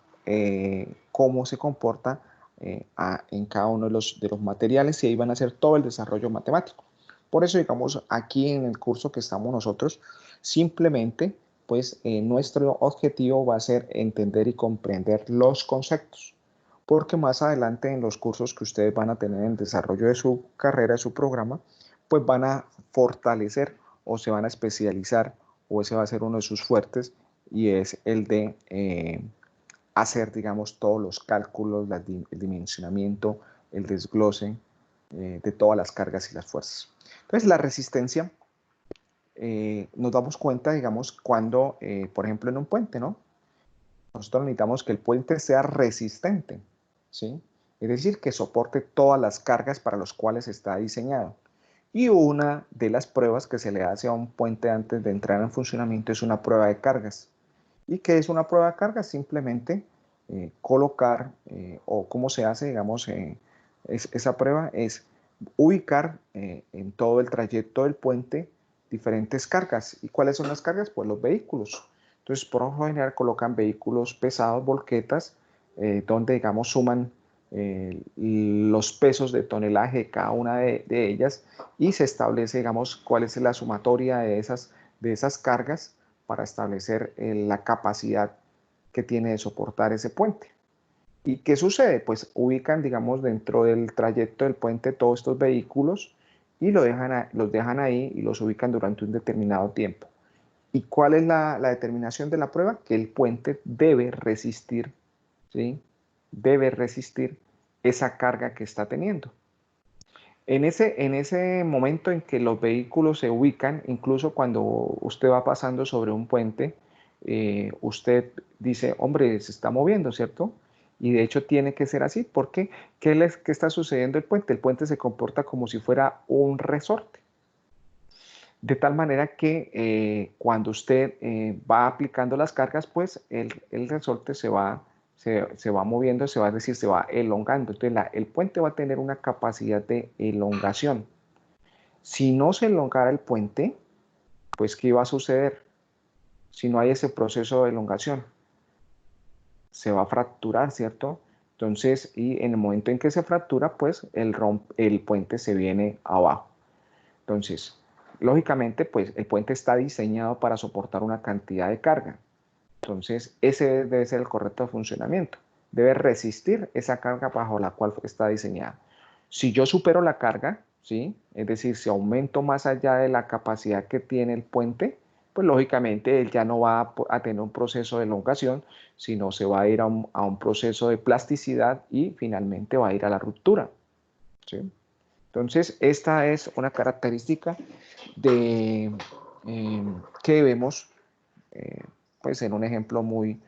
Speaker 2: cómo se comporta en cada uno de los materiales y ahí van a hacer todo el desarrollo matemático. Por eso, digamos, aquí en el curso que estamos nosotros, simplemente, pues nuestro objetivo va a ser entender y comprender los conceptos, porque más adelante en los cursos que ustedes van a tener en el desarrollo de su carrera, de su programa, pues van a fortalecer o se van a especializar o ese va a ser uno de sus fuertes y es el de hacer, digamos, todos los cálculos, el dimensionamiento, el desglose de todas las cargas y las fuerzas. Entonces, la resistencia, nos damos cuenta, digamos, cuando, por ejemplo, en un puente, ¿no? Nosotros necesitamos que el puente sea resistente, ¿sí? Es decir, que soporte todas las cargas para las cuales está diseñado. Y una de las pruebas que se le hace a un puente antes de entrar en funcionamiento es una prueba de cargas. ¿Y qué es una prueba de cargas? Simplemente colocar, o cómo se hace, digamos, esa prueba es ubicar en todo el trayecto del puente diferentes cargas. ¿Y cuáles son las cargas? Pues los vehículos. Entonces, por lo general colocan vehículos pesados, volquetas, donde, digamos, suman los pesos de tonelaje de cada una de ellas y se establece, digamos, cuál es la sumatoria de esas cargas para establecer la capacidad que tiene de soportar ese puente. ¿Y qué sucede? Pues ubican, digamos, dentro del trayecto del puente todos estos vehículos y los dejan ahí y los ubican durante un determinado tiempo. ¿Y cuál es la determinación de la prueba? Que el puente debe resistir, ¿sí? Debe resistir esa carga que está teniendo. En ese momento en que los vehículos se ubican, incluso cuando usted va pasando sobre un puente, usted dice, hombre, se está moviendo, ¿cierto? Y de hecho tiene que ser así, porque ¿qué está sucediendo el puente? El puente se comporta como si fuera un resorte. De tal manera que cuando usted va aplicando las cargas, pues el resorte se va moviendo, es decir, se va elongando. Entonces el puente va a tener una capacidad de elongación. Si no se elongara el puente, pues ¿qué va a suceder? Si no hay ese proceso de elongación, se va a fracturar, ¿cierto? Entonces, y en el momento en que se fractura, pues el puente se viene abajo. Entonces, lógicamente, pues el puente está diseñado para soportar una cantidad de carga. Entonces, ese debe ser el correcto funcionamiento. Debe resistir esa carga bajo la cual está diseñada. Si yo supero la carga, ¿sí? Es decir, si aumento más allá de la capacidad que tiene el puente, pues lógicamente él ya no va a tener un proceso de elongación, sino se va a ir a un proceso de plasticidad y finalmente va a ir a la ruptura, ¿sí? Entonces, esta es una característica que vemos pues en un ejemplo muy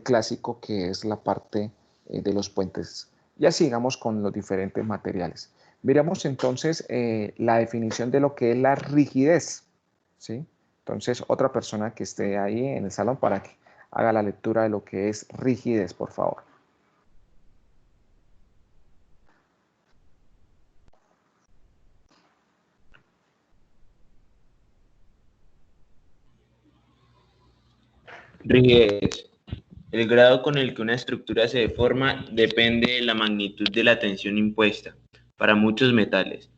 Speaker 2: clásico que es la parte de los puentes. Ya sigamos con los diferentes materiales. Miramos entonces la definición de lo que es la rigidez, ¿sí? Entonces, otra persona que esté ahí en el salón para que haga la lectura de lo que es rigidez, por favor.
Speaker 5: Rigidez. El grado con el que una estructura se deforma depende de la magnitud de la tensión impuesta para muchos metales.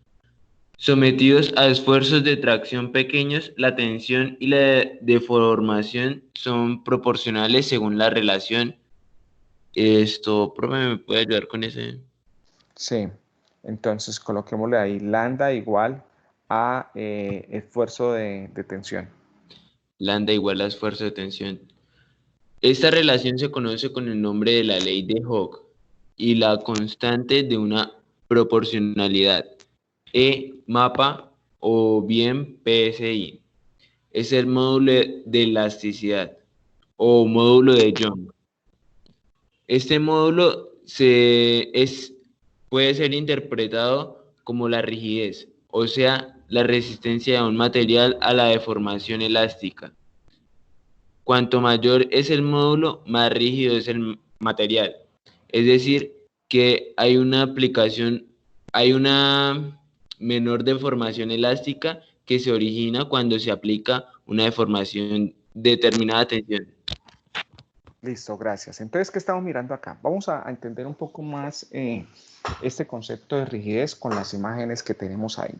Speaker 5: Sometidos a esfuerzos de tracción pequeños, la tensión y la deformación son proporcionales según la relación. Profe, ¿me puede ayudar con ese?
Speaker 2: Sí, entonces coloquémosle ahí lambda igual a esfuerzo de tensión.
Speaker 5: Lambda igual a esfuerzo de tensión. Esta relación se conoce con el nombre de la ley de Hooke y la constante de una proporcionalidad, E mapa o bien PSI. Es el módulo de elasticidad o módulo de Young. Este módulo puede ser interpretado como la rigidez, o sea, la resistencia de un material a la deformación elástica. Cuanto mayor es el módulo, más rígido es el material. Es decir, que hay una menor deformación elástica que se origina cuando se aplica una deformación determinada tensión.
Speaker 2: Listo, gracias. Entonces, ¿qué estamos mirando acá? Vamos a entender un poco más este concepto de rigidez con las imágenes que tenemos ahí,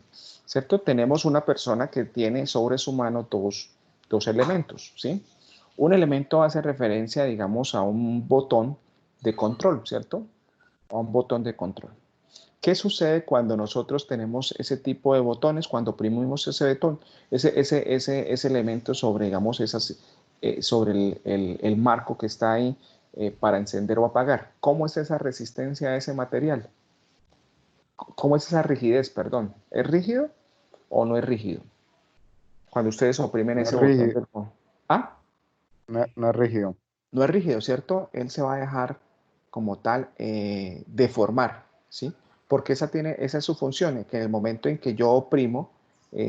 Speaker 2: ¿cierto? Tenemos una persona que tiene sobre su mano dos elementos, ¿sí? Un elemento hace referencia, digamos, a un botón de control, ¿cierto? A un botón de control. ¿Qué sucede cuando nosotros tenemos ese tipo de botones? Cuando oprimimos ese botón, ese elemento sobre, digamos, sobre el marco que está ahí para encender o apagar. ¿Cómo es esa resistencia a ese material? ¿Cómo es esa rigidez? Perdón. ¿Es rígido o no es rígido? Cuando ustedes oprimen
Speaker 6: No es
Speaker 2: ese botón
Speaker 6: rígido,
Speaker 2: del... Ah,
Speaker 6: no es rígido.
Speaker 2: no es rígido, ¿cierto? Él se va a dejar como tal deformar, ¿sí? Porque esa es su función, que en el momento en que yo oprimo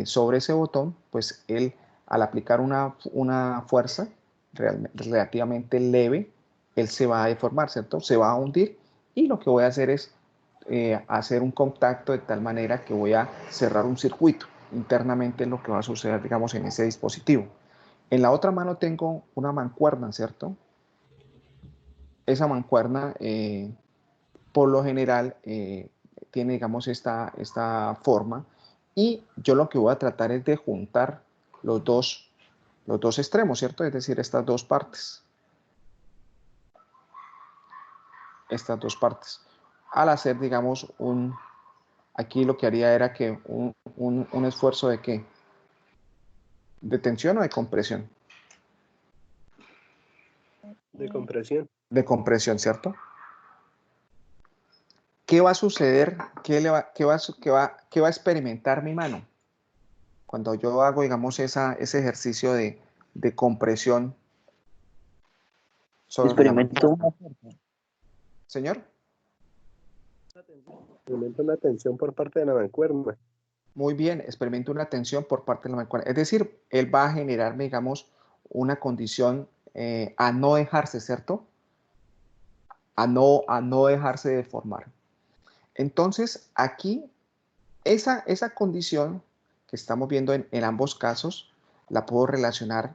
Speaker 2: sobre ese botón, pues él al aplicar una fuerza relativamente leve, él se va a deformar, ¿cierto? Se va a hundir y lo que voy a hacer es hacer un contacto de tal manera que voy a cerrar un circuito. Internamente es lo que va a suceder, digamos, en ese dispositivo. En la otra mano tengo una mancuerna, ¿cierto? Esa mancuerna, por lo general, tiene, digamos, esta forma y yo lo que voy a tratar es de juntar los dos extremos, ¿cierto? Es decir, estas dos partes. Estas dos partes. Al hacer, digamos, aquí lo que haría era que un esfuerzo de ¿qué? ¿De tensión o de compresión?
Speaker 4: De compresión.
Speaker 2: De compresión, ¿cierto? ¿Qué va a suceder? ¿Qué va a experimentar mi mano? Cuando yo hago, digamos, ese ejercicio de compresión sobre la
Speaker 3: Experimento
Speaker 2: mancuerna.
Speaker 3: una fuerza.
Speaker 2: Señor,
Speaker 4: Experimenta una tensión por parte de la mancuerna.
Speaker 2: muy bien, experimento una tensión por parte de la mancuerna. Es decir, él va a generarme, digamos, una condición a no dejarse, ¿cierto? A no dejarse deformar. Entonces, aquí, esa condición que estamos viendo en ambos casos, la puedo relacionar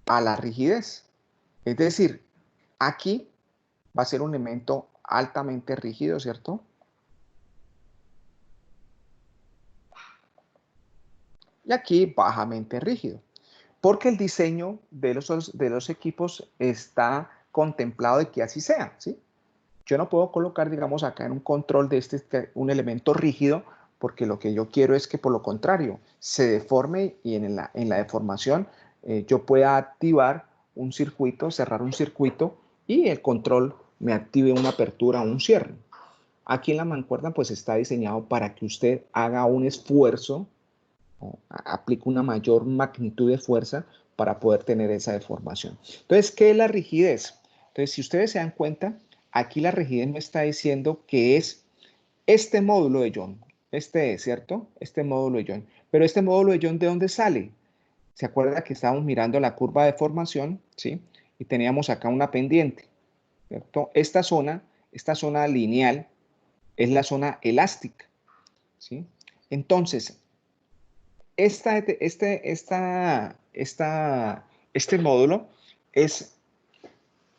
Speaker 2: a la rigidez. Es decir, aquí va a ser un elemento altamente rígido, ¿cierto? Y aquí bajamente rígido. Porque el diseño de los equipos está contemplado de que así sea, ¿sí? Yo no puedo colocar, digamos, acá en un control de un elemento rígido, porque lo que yo quiero es que por lo contrario se deforme y en la deformación yo pueda activar un circuito, cerrar un circuito y el control me active una apertura o un cierre. Aquí en la mancuerna pues está diseñado para que usted haga un esfuerzo, o aplique una mayor magnitud de fuerza para poder tener esa deformación. Entonces, ¿qué es la rigidez? Entonces, si ustedes se dan cuenta, aquí la rigidez me está diciendo que es este módulo de Young. Este es, ¿cierto? Este módulo de Young. Pero este módulo de Young, ¿de dónde sale? ¿Se acuerda que estábamos mirando la curva de formación? ¿Sí? Y teníamos acá una pendiente, ¿cierto? Esta zona lineal, es la zona elástica, ¿sí? Entonces, este módulo es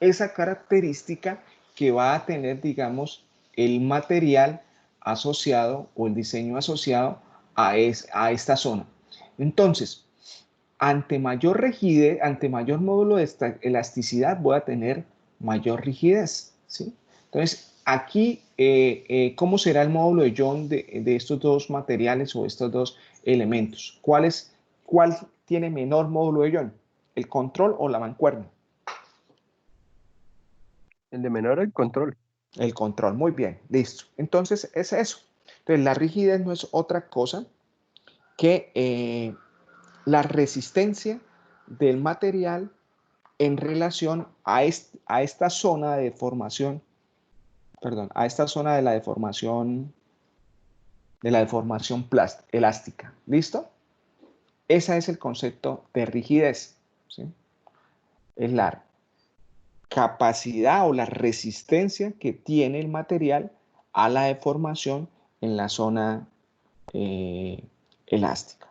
Speaker 2: esa característica que va a tener, digamos, el material asociado o el diseño asociado a esta zona. Entonces, ante mayor rigidez, ante mayor módulo de elasticidad, voy a tener mayor rigidez, ¿sí? Entonces, aquí, ¿cómo será el módulo de Young de estos dos materiales o estos dos elementos? ¿Cuál tiene menor módulo de Young? ¿El control o la mancuerna?
Speaker 4: El de menor el control.
Speaker 2: El control, muy bien, listo. Entonces, es eso. Entonces, la rigidez no es otra cosa que la resistencia del material en relación a esta zona de deformación, perdón, a esta zona de la deformación elástica. ¿Listo? Ese es el concepto de rigidez, ¿sí? Es la capacidad o la resistencia que tiene el material a la deformación en la zona elástica.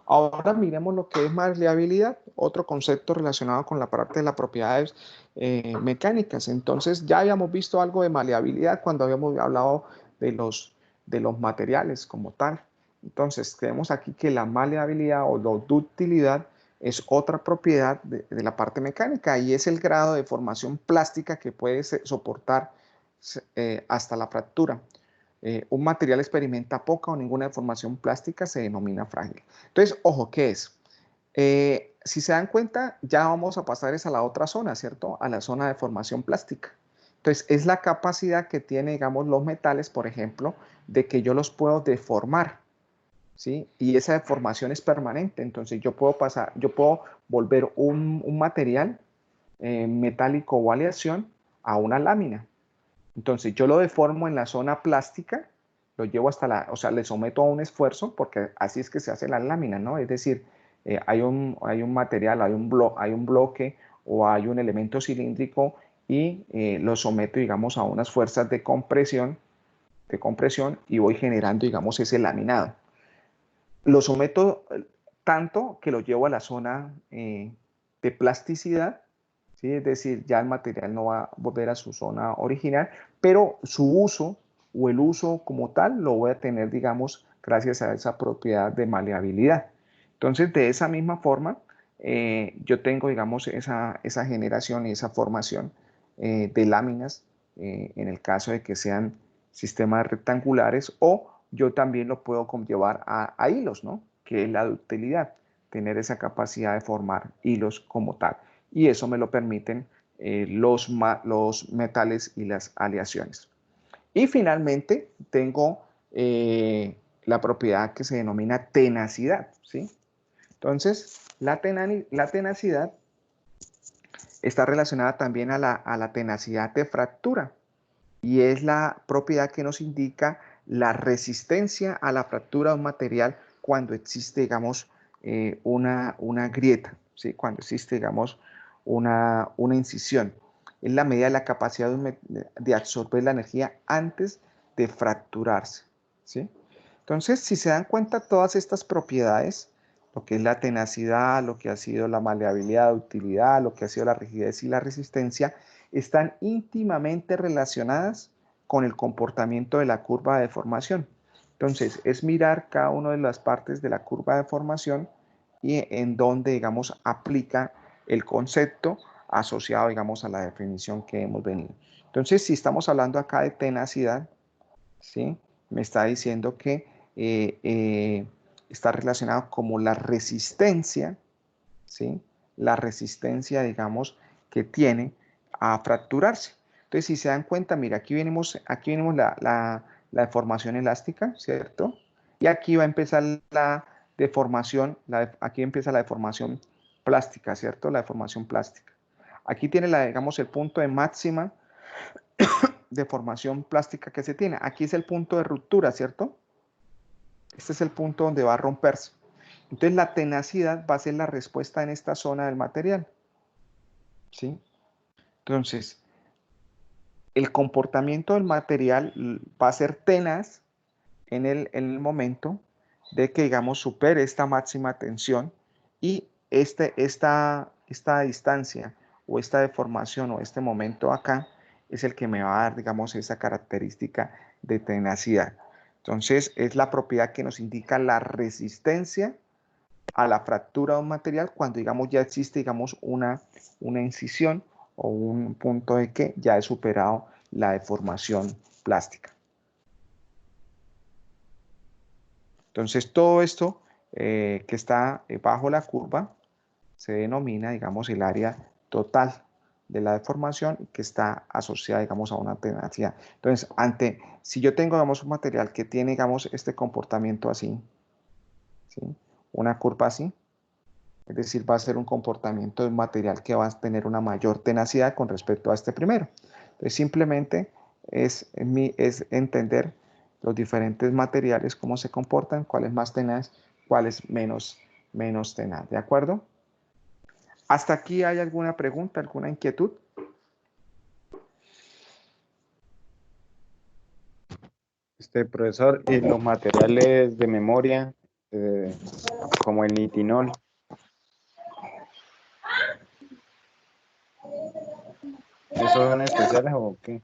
Speaker 2: Ahora miremos lo que es maleabilidad, otro concepto relacionado con la parte de las propiedades mecánicas. Entonces ya habíamos visto algo de maleabilidad cuando habíamos hablado de los materiales como tal. Entonces tenemos aquí que la maleabilidad o la ductilidad es otra propiedad de la parte mecánica y es el grado de formación plástica que puede soportar hasta la fractura. Un material experimenta poca o ninguna deformación plástica, se denomina frágil. Entonces, ojo, ¿qué es? Si se dan cuenta, ya vamos a pasar a la otra zona, ¿cierto? A la zona de formación plástica. Entonces, es la capacidad que tiene, digamos, los metales, por ejemplo, de que yo los puedo deformar, ¿sí? Y esa deformación es permanente. Entonces, yo puedo volver un material metálico o aleación a una lámina. Entonces, yo lo deformo en la zona plástica, lo llevo hasta o sea, le someto a un esfuerzo, porque así es que se hace la lámina, ¿no? Es decir, hay un material, hay un bloque o hay un elemento cilíndrico y lo someto, digamos, a unas fuerzas de compresión y voy generando, digamos, ese laminado. Lo someto tanto que lo llevo a la zona de plasticidad, ¿sí? Es decir, ya el material no va a volver a su zona original, pero su uso o el uso como tal lo voy a tener, digamos, gracias a esa propiedad de maleabilidad. Entonces, de esa misma forma, yo tengo, digamos, esa generación y esa formación de láminas, en el caso de que sean sistemas rectangulares, o yo también lo puedo llevar a hilos, ¿no? Que es la ductilidad, tener esa capacidad de formar hilos como tal. Y eso me lo permiten los metales y las aleaciones. Y finalmente tengo la propiedad que se denomina tenacidad, ¿sí? Entonces, la tenacidad está relacionada también a la tenacidad de fractura y es la propiedad que nos indica la resistencia a la fractura de un material cuando existe, digamos, una grieta, ¿sí? Cuando existe, digamos, una incisión. Es la medida de la capacidad de absorber la energía antes de fracturarse, ¿sí? Entonces, si se dan cuenta, todas estas propiedades, lo que es la tenacidad, lo que ha sido la maleabilidad, la ductilidad, lo que ha sido la rigidez y la resistencia, están íntimamente relacionadas con el comportamiento de la curva de deformación. Entonces, es mirar cada una de las partes de la curva de deformación y en donde, digamos, aplica el concepto asociado, digamos, a la definición que hemos venido. Entonces, si estamos hablando acá de tenacidad, ¿sí? Me está diciendo que está relacionado como la resistencia, ¿sí? La resistencia, digamos, que tiene a fracturarse. Entonces, si se dan cuenta, mira, aquí venimos la deformación elástica, ¿cierto? Y aquí va a empezar la deformación, aquí empieza la deformación plástica, ¿cierto? La deformación plástica. Aquí tiene, digamos, el punto de máxima deformación plástica que se tiene. Aquí es el punto de ruptura, ¿cierto? Este es el punto donde va a romperse. Entonces la tenacidad va a ser la respuesta en esta zona del material, ¿sí? Entonces, el comportamiento del material va a ser tenaz en el momento de que, digamos, supere esta máxima tensión y esta distancia o esta deformación o este momento acá es el que me va a dar, digamos, esa característica de tenacidad. Entonces, es la propiedad que nos indica la resistencia a la fractura de un material cuando, digamos, ya existe, digamos, una incisión o un punto de que ya he superado la deformación plástica. Entonces, todo esto que está bajo la curva se denomina, digamos, el área total de la deformación que está asociada, digamos, a una tenacidad. Entonces, si yo tengo, digamos, un material que tiene, digamos, este comportamiento así, ¿sí? Una curva así, es decir, va a ser un comportamiento de un material que va a tener una mayor tenacidad con respecto a este primero. Entonces, simplemente es entender los diferentes materiales, cómo se comportan, cuál es más tenaz, cuál es menos tenaz, ¿de acuerdo? ¿Hasta aquí hay alguna pregunta, alguna inquietud?
Speaker 6: Profesor, y los materiales de memoria, como el nitinol. ¿Esos son especiales o qué?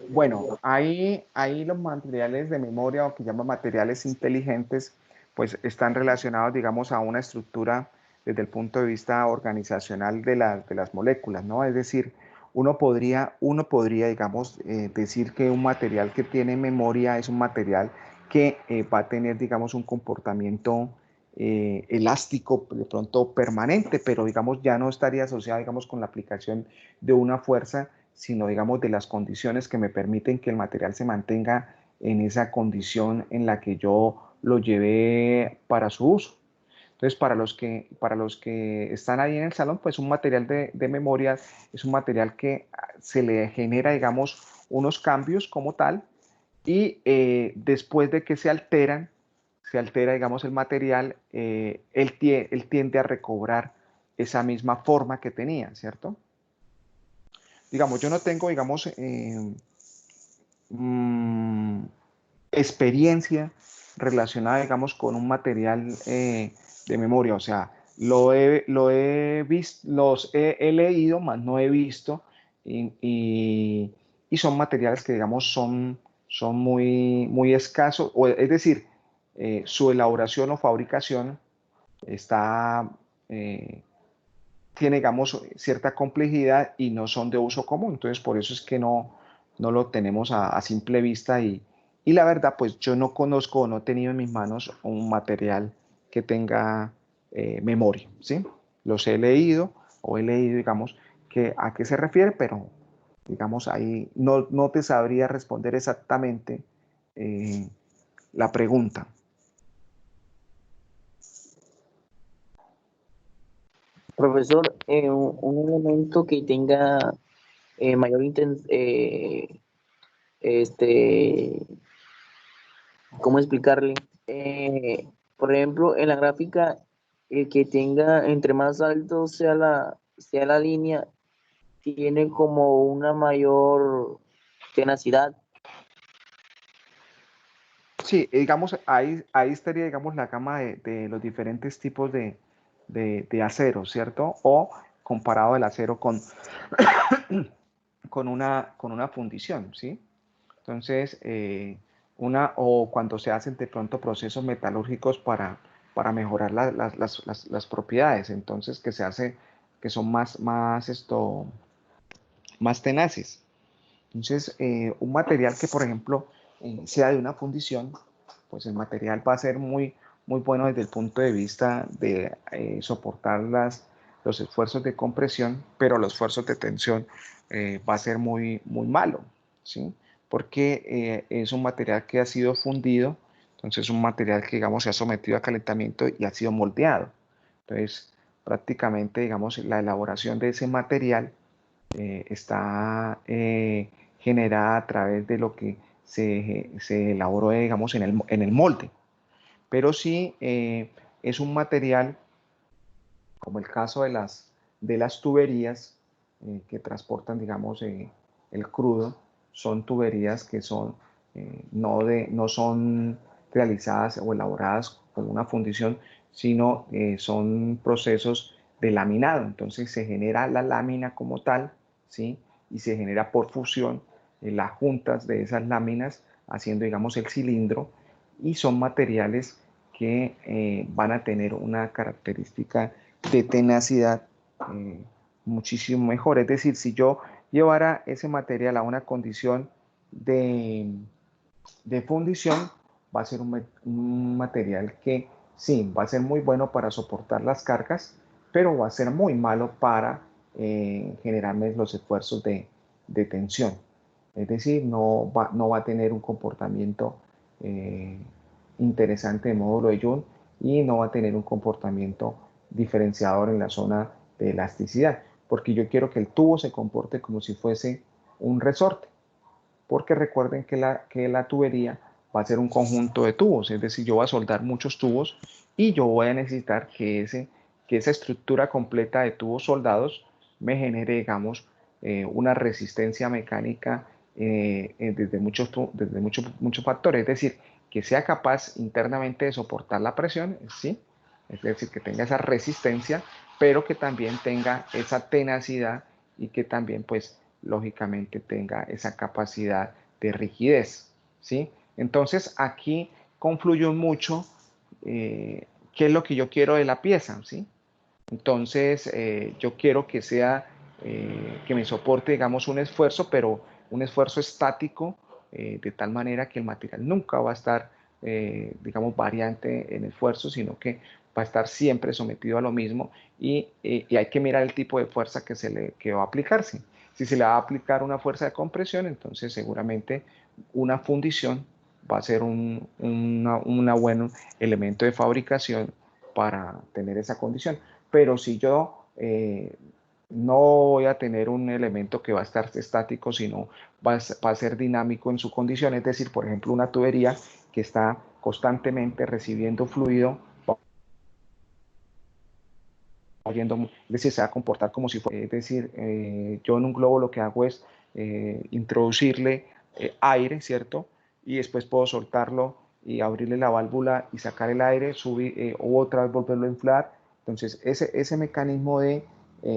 Speaker 2: Bueno, ahí los materiales de memoria o que llaman materiales inteligentes, pues están relacionados, digamos, a una estructura desde el punto de vista organizacional de las moléculas, ¿no? Es decir, uno podría digamos, decir que un material que tiene memoria es un material que va a tener, digamos, un comportamiento elástico, de pronto permanente, pero digamos ya no estaría asociado, digamos, con la aplicación de una fuerza, sino digamos de las condiciones que me permiten que el material se mantenga en esa condición en la que yo lo llevé para su uso. Entonces, para los que están ahí en el salón, pues un material de memoria es un material que se le genera, digamos, unos cambios como tal, y después de que se altera, digamos, el material, él tiende a recobrar esa misma forma que tenía, ¿cierto? Digamos, yo no tengo, digamos, experiencia relacionada, digamos, con un material de memoria, o sea, he visto, he leído, más no he visto, y son materiales que, digamos, son muy escasos, es decir, su elaboración o fabricación está, eh, tiene, digamos, cierta complejidad y no son de uso común. Entonces, por eso es que no lo tenemos a simple vista, y la verdad, pues yo no conozco o no he tenido en mis manos un material que tenga memoria, ¿sí? Los he leído o he leído, digamos, que a qué se refiere, pero digamos ahí no te sabría responder exactamente eh, la pregunta.
Speaker 3: Profesor, un elemento que tenga mayor este, ¿cómo explicarle? Por ejemplo, en la gráfica, que tenga entre más alto sea la línea, tiene como una mayor tenacidad.
Speaker 2: Sí, digamos, ahí estaría, digamos, la gama de los diferentes tipos de acero, ¿cierto? O comparado el acero con una fundición, ¿sí? Entonces, o cuando se hacen de pronto procesos metalúrgicos para mejorar las propiedades, entonces que se hace, que son más tenaces. Entonces, un material que, por ejemplo, sea de una fundición, pues el material va a ser muy bueno desde el punto de vista de soportar los esfuerzos de compresión, pero los esfuerzos de tensión va a ser muy malo, ¿sí? Porque es un material que ha sido fundido, entonces es un material que, digamos, se ha sometido a calentamiento y ha sido moldeado. Entonces, prácticamente, digamos, la elaboración de ese material está generada a través de lo que se elaboró, digamos, en el molde. Pero sí es un material, como el caso de las tuberías que transportan, digamos, el crudo, son tuberías que no son realizadas o elaboradas con una fundición, sino son procesos de laminado. Entonces se genera la lámina como tal, ¿sí? Y se genera por fusión las juntas de esas láminas, haciendo, digamos, el cilindro, y son materiales que van a tener una característica de tenacidad muchísimo mejor. Es decir, si yo llevara ese material a una condición de fundición, va a ser un material que sí, va a ser muy bueno para soportar las cargas, pero va a ser muy malo para generarme los esfuerzos de tensión. Es decir, no va a tener un comportamiento eh, interesante de módulo de Joule, y no va a tener un comportamiento diferenciador en la zona de elasticidad, porque yo quiero que el tubo se comporte como si fuese un resorte, porque recuerden que la tubería va a ser un conjunto de tubos, es decir, yo voy a soldar muchos tubos y yo voy a necesitar que esa estructura completa de tubos soldados me genere, digamos, una resistencia mecánica muchos factores, es decir, que sea capaz internamente de soportar la presión, ¿sí? Es decir, que tenga esa resistencia, pero que también tenga esa tenacidad, y que también, pues, lógicamente tenga esa capacidad de rigidez, ¿sí? Entonces, aquí confluye mucho qué es lo que yo quiero de la pieza, ¿sí? Entonces, yo quiero que sea, que me soporte, digamos, un esfuerzo, pero un esfuerzo estático, de tal manera que el material nunca va a estar digamos, variante en esfuerzo, sino que va a estar siempre sometido a lo mismo y hay que mirar el tipo de fuerza que va a aplicarse. Si se le va a aplicar una fuerza de compresión, entonces seguramente una fundición va a ser un buen elemento de fabricación para tener esa condición. Pero si yo no voy a tener un elemento que va a estar estático, sino va a ser dinámico en su condición, es decir, por ejemplo, una tubería que está constantemente recibiendo fluido, es decir, se va a comportar como si fuera, es decir, yo en un globo lo que hago es introducirle aire, ¿cierto? Y después puedo soltarlo y abrirle la válvula y sacar el aire, subir o otra vez volverlo a inflar. Entonces, ese mecanismo de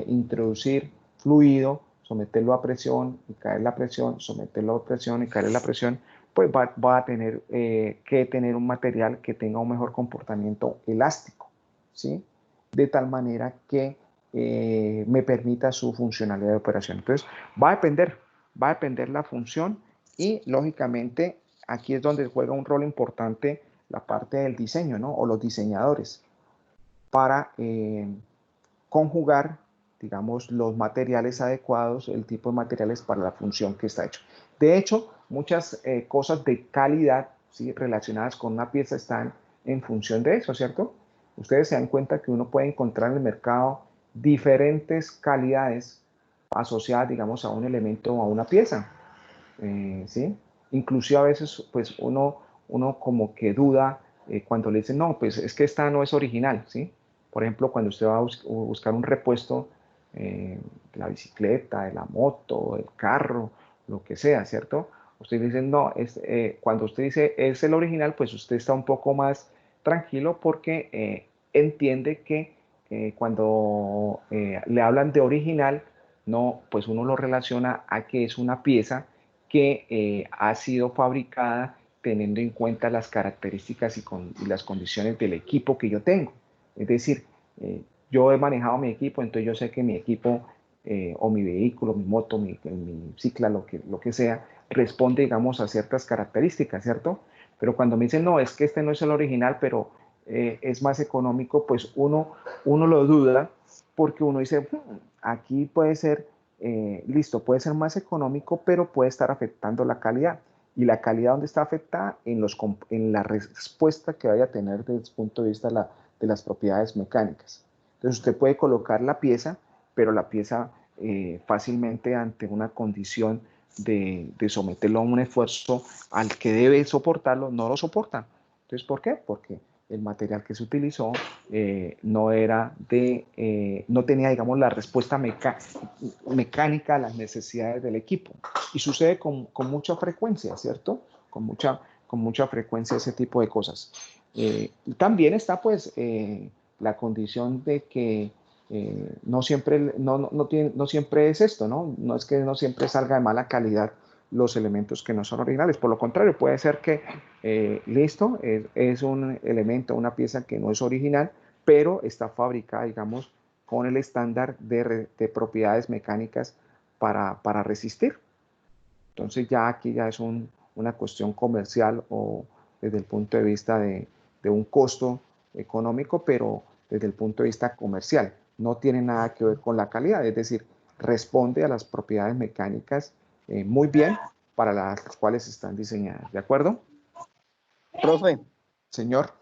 Speaker 2: introducir fluido, someterlo a presión y caer la presión, someterlo a presión y caer la presión, pues va a tener que tener un material que tenga un mejor comportamiento elástico, ¿sí? De tal manera que me permita su funcionalidad de operación. Entonces, va a depender la función y, lógicamente, aquí es donde juega un rol importante la parte del diseño, ¿no? O los diseñadores para conjugar, digamos, los materiales adecuados, el tipo de materiales para la función que está hecho. De hecho, muchas cosas de calidad, ¿sí?, relacionadas con una pieza están en función de eso, ¿cierto? Ustedes se dan cuenta que uno puede encontrar en el mercado diferentes calidades asociadas, digamos, a un elemento o a una pieza, ¿sí? Inclusive a veces, pues, uno como que duda cuando le dicen, no, pues es que esta no es original, ¿sí? Por ejemplo, cuando usted va a buscar un repuesto de la bicicleta, de la moto, del carro, lo que sea, ¿cierto? Usted dice, no, cuando usted dice es el original, pues usted está un poco más tranquilo porque entiende que cuando le hablan de original, no, pues uno lo relaciona a que es una pieza que ha sido fabricada teniendo en cuenta las características y las condiciones del equipo que yo tengo. Es decir, yo he manejado mi equipo, entonces yo sé que mi equipo o mi vehículo, mi moto, mi cicla, lo que sea, responde, digamos, a ciertas características, ¿cierto? Pero cuando me dicen, no, es que este no es el original, pero es más económico, pues uno lo duda porque uno dice, aquí puede ser, listo, puede ser más económico, pero puede estar afectando la calidad. Y la calidad, ¿dónde está afectada? En la respuesta que vaya a tener desde el punto de vista de las propiedades mecánicas. Entonces usted puede colocar la pieza, pero la pieza fácilmente ante una condición de someterlo a un esfuerzo al que debe soportarlo, no lo soporta. Entonces, ¿por qué? Porque el material que se utilizó no tenía, digamos, la respuesta mecánica a las necesidades del equipo. Y sucede con mucha frecuencia, ¿cierto? Con mucha frecuencia ese tipo de cosas. También está, pues, la condición de que no siempre es esto, ¿no? No es que no siempre salga de mala calidad los elementos que no son originales. Por lo contrario, puede ser que, listo, es un elemento, una pieza que no es original, pero está fabricada, digamos, con el estándar de propiedades mecánicas para resistir. Entonces ya aquí ya es una cuestión comercial o desde el punto de vista de un costo económico, pero desde el punto de vista comercial. No tiene nada que ver con la calidad, es decir, responde a las propiedades mecánicas muy bien para las cuales están diseñadas. ¿De acuerdo?
Speaker 3: Profe,
Speaker 2: Señor.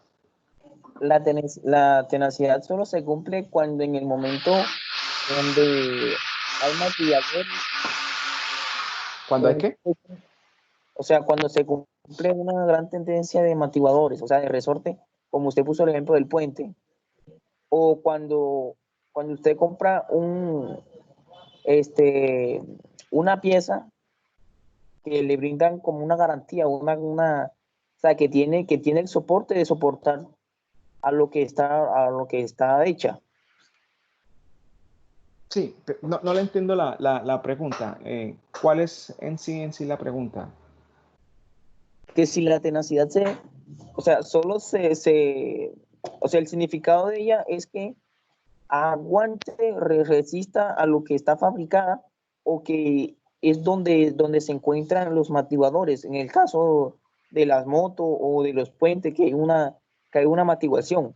Speaker 3: la tenacidad solo se cumple cuando en el momento donde hay motivadores.
Speaker 2: ¿Cuándo hay qué?
Speaker 3: O sea, cuando se cumple una gran tendencia de amortiguadores, o sea, de resorte, como usted puso el ejemplo del puente, o cuando usted compra una pieza que le brindan como una garantía, o sea, que tiene el soporte de soportar a lo que está hecha.
Speaker 2: Sí, no le entiendo la pregunta. ¿Cuál es en sí la pregunta?
Speaker 3: Que si la tenacidad o sea, o sea, el significado de ella es que aguante, resista a lo que está fabricada, o que es donde se encuentran los motivadores. En el caso de las motos o de los puentes que hay una amortiguación.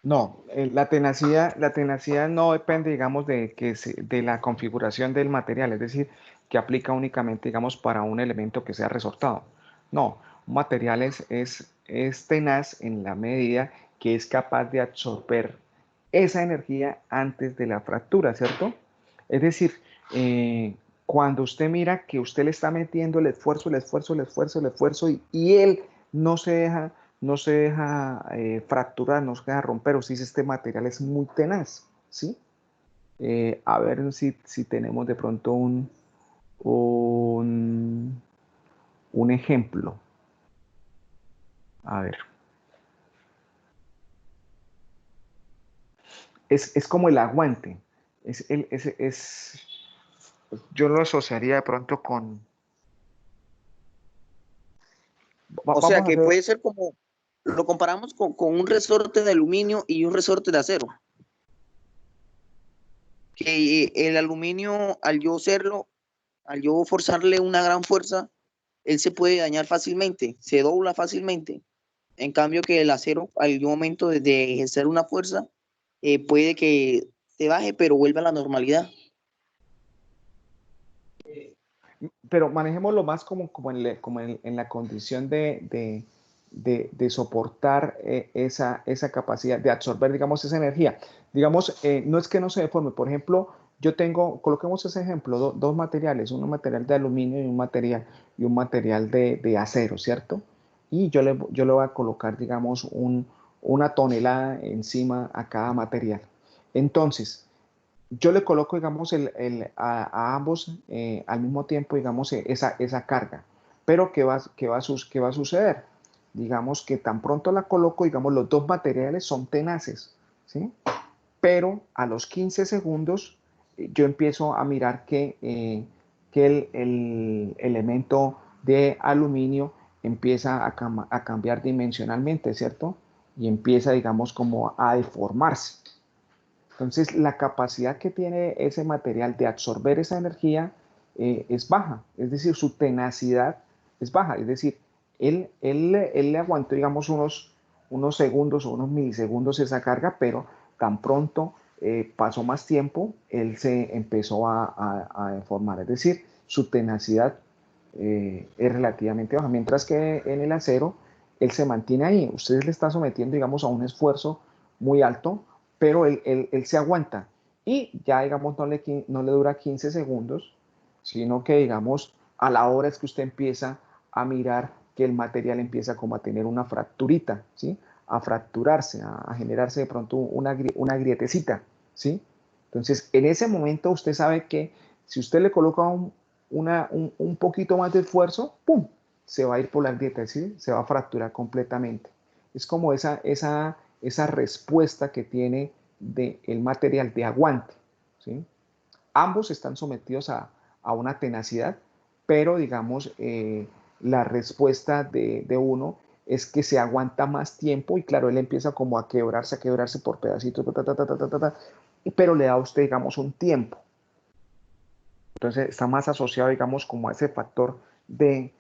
Speaker 2: No, la tenacidad no depende, digamos, de la configuración del material, es decir, que aplica únicamente, digamos, para un elemento que sea resortado. No, un material es tenaz en la medida que es capaz de absorber esa energía antes de la fractura, ¿cierto? Es decir, cuando usted mira que usted le está metiendo el esfuerzo, y él no se deja fracturar, no se deja romper, o si este material es muy tenaz, ¿sí? A ver si tenemos de pronto un, un ejemplo. A ver. Es como el aguante. Yo lo asociaría de pronto con...
Speaker 3: O sea,
Speaker 2: Vamos a
Speaker 3: que
Speaker 2: hacer...
Speaker 3: puede ser como, lo comparamos con un resorte de aluminio y un resorte de acero. Que el aluminio, al yo forzarle una gran fuerza, él se puede dañar fácilmente, se dobla fácilmente. En cambio que el acero, al momento de ejercer una fuerza, puede que se baje, pero vuelva a la normalidad.
Speaker 2: Pero manejémoslo más en la condición de soportar esa capacidad de absorber, digamos, esa energía. Digamos, no es que no se deforme. Por ejemplo, coloquemos ese ejemplo, dos materiales, un material de aluminio y un material de acero, ¿cierto? Y yo le voy a colocar, digamos, una tonelada encima a cada material. Entonces, yo le coloco, digamos, a ambos al mismo tiempo, digamos, esa carga. Pero ¿qué va a suceder? Digamos que tan pronto la coloco, digamos, los dos materiales son tenaces, ¿sí? Pero a los 15 segundos yo empiezo a mirar que el elemento de aluminio empieza a cambiar dimensionalmente, ¿cierto? Y empieza, digamos, como a deformarse. Entonces, la capacidad que tiene ese material de absorber esa energía es baja, es decir, su tenacidad es baja, es decir, él le aguantó, digamos, unos segundos o unos milisegundos esa carga, pero tan pronto pasó más tiempo, él se empezó a deformar, es decir, su tenacidad es relativamente baja, mientras que en el acero, él se mantiene ahí, usted le está sometiendo, digamos, a un esfuerzo muy alto, pero él se aguanta y ya, digamos, no le dura 15 segundos, sino que, digamos, a la hora es que usted empieza a mirar que el material empieza como a tener una fracturita, ¿sí? A fracturarse, a generarse de pronto una grietecita, ¿sí? Entonces, en ese momento usted sabe que si usted le coloca un poquito más de esfuerzo, ¡pum!, se va a ir por la grieta, ¿sí? Se va a fracturar completamente. Es como esa respuesta que tiene el material de aguante, ¿sí? Ambos están sometidos a una tenacidad, pero digamos, la respuesta de uno es que se aguanta más tiempo y claro, él empieza como a quebrarse por pedacitos, pero le da a usted, digamos, un tiempo. Entonces está más asociado, digamos, como a ese factor de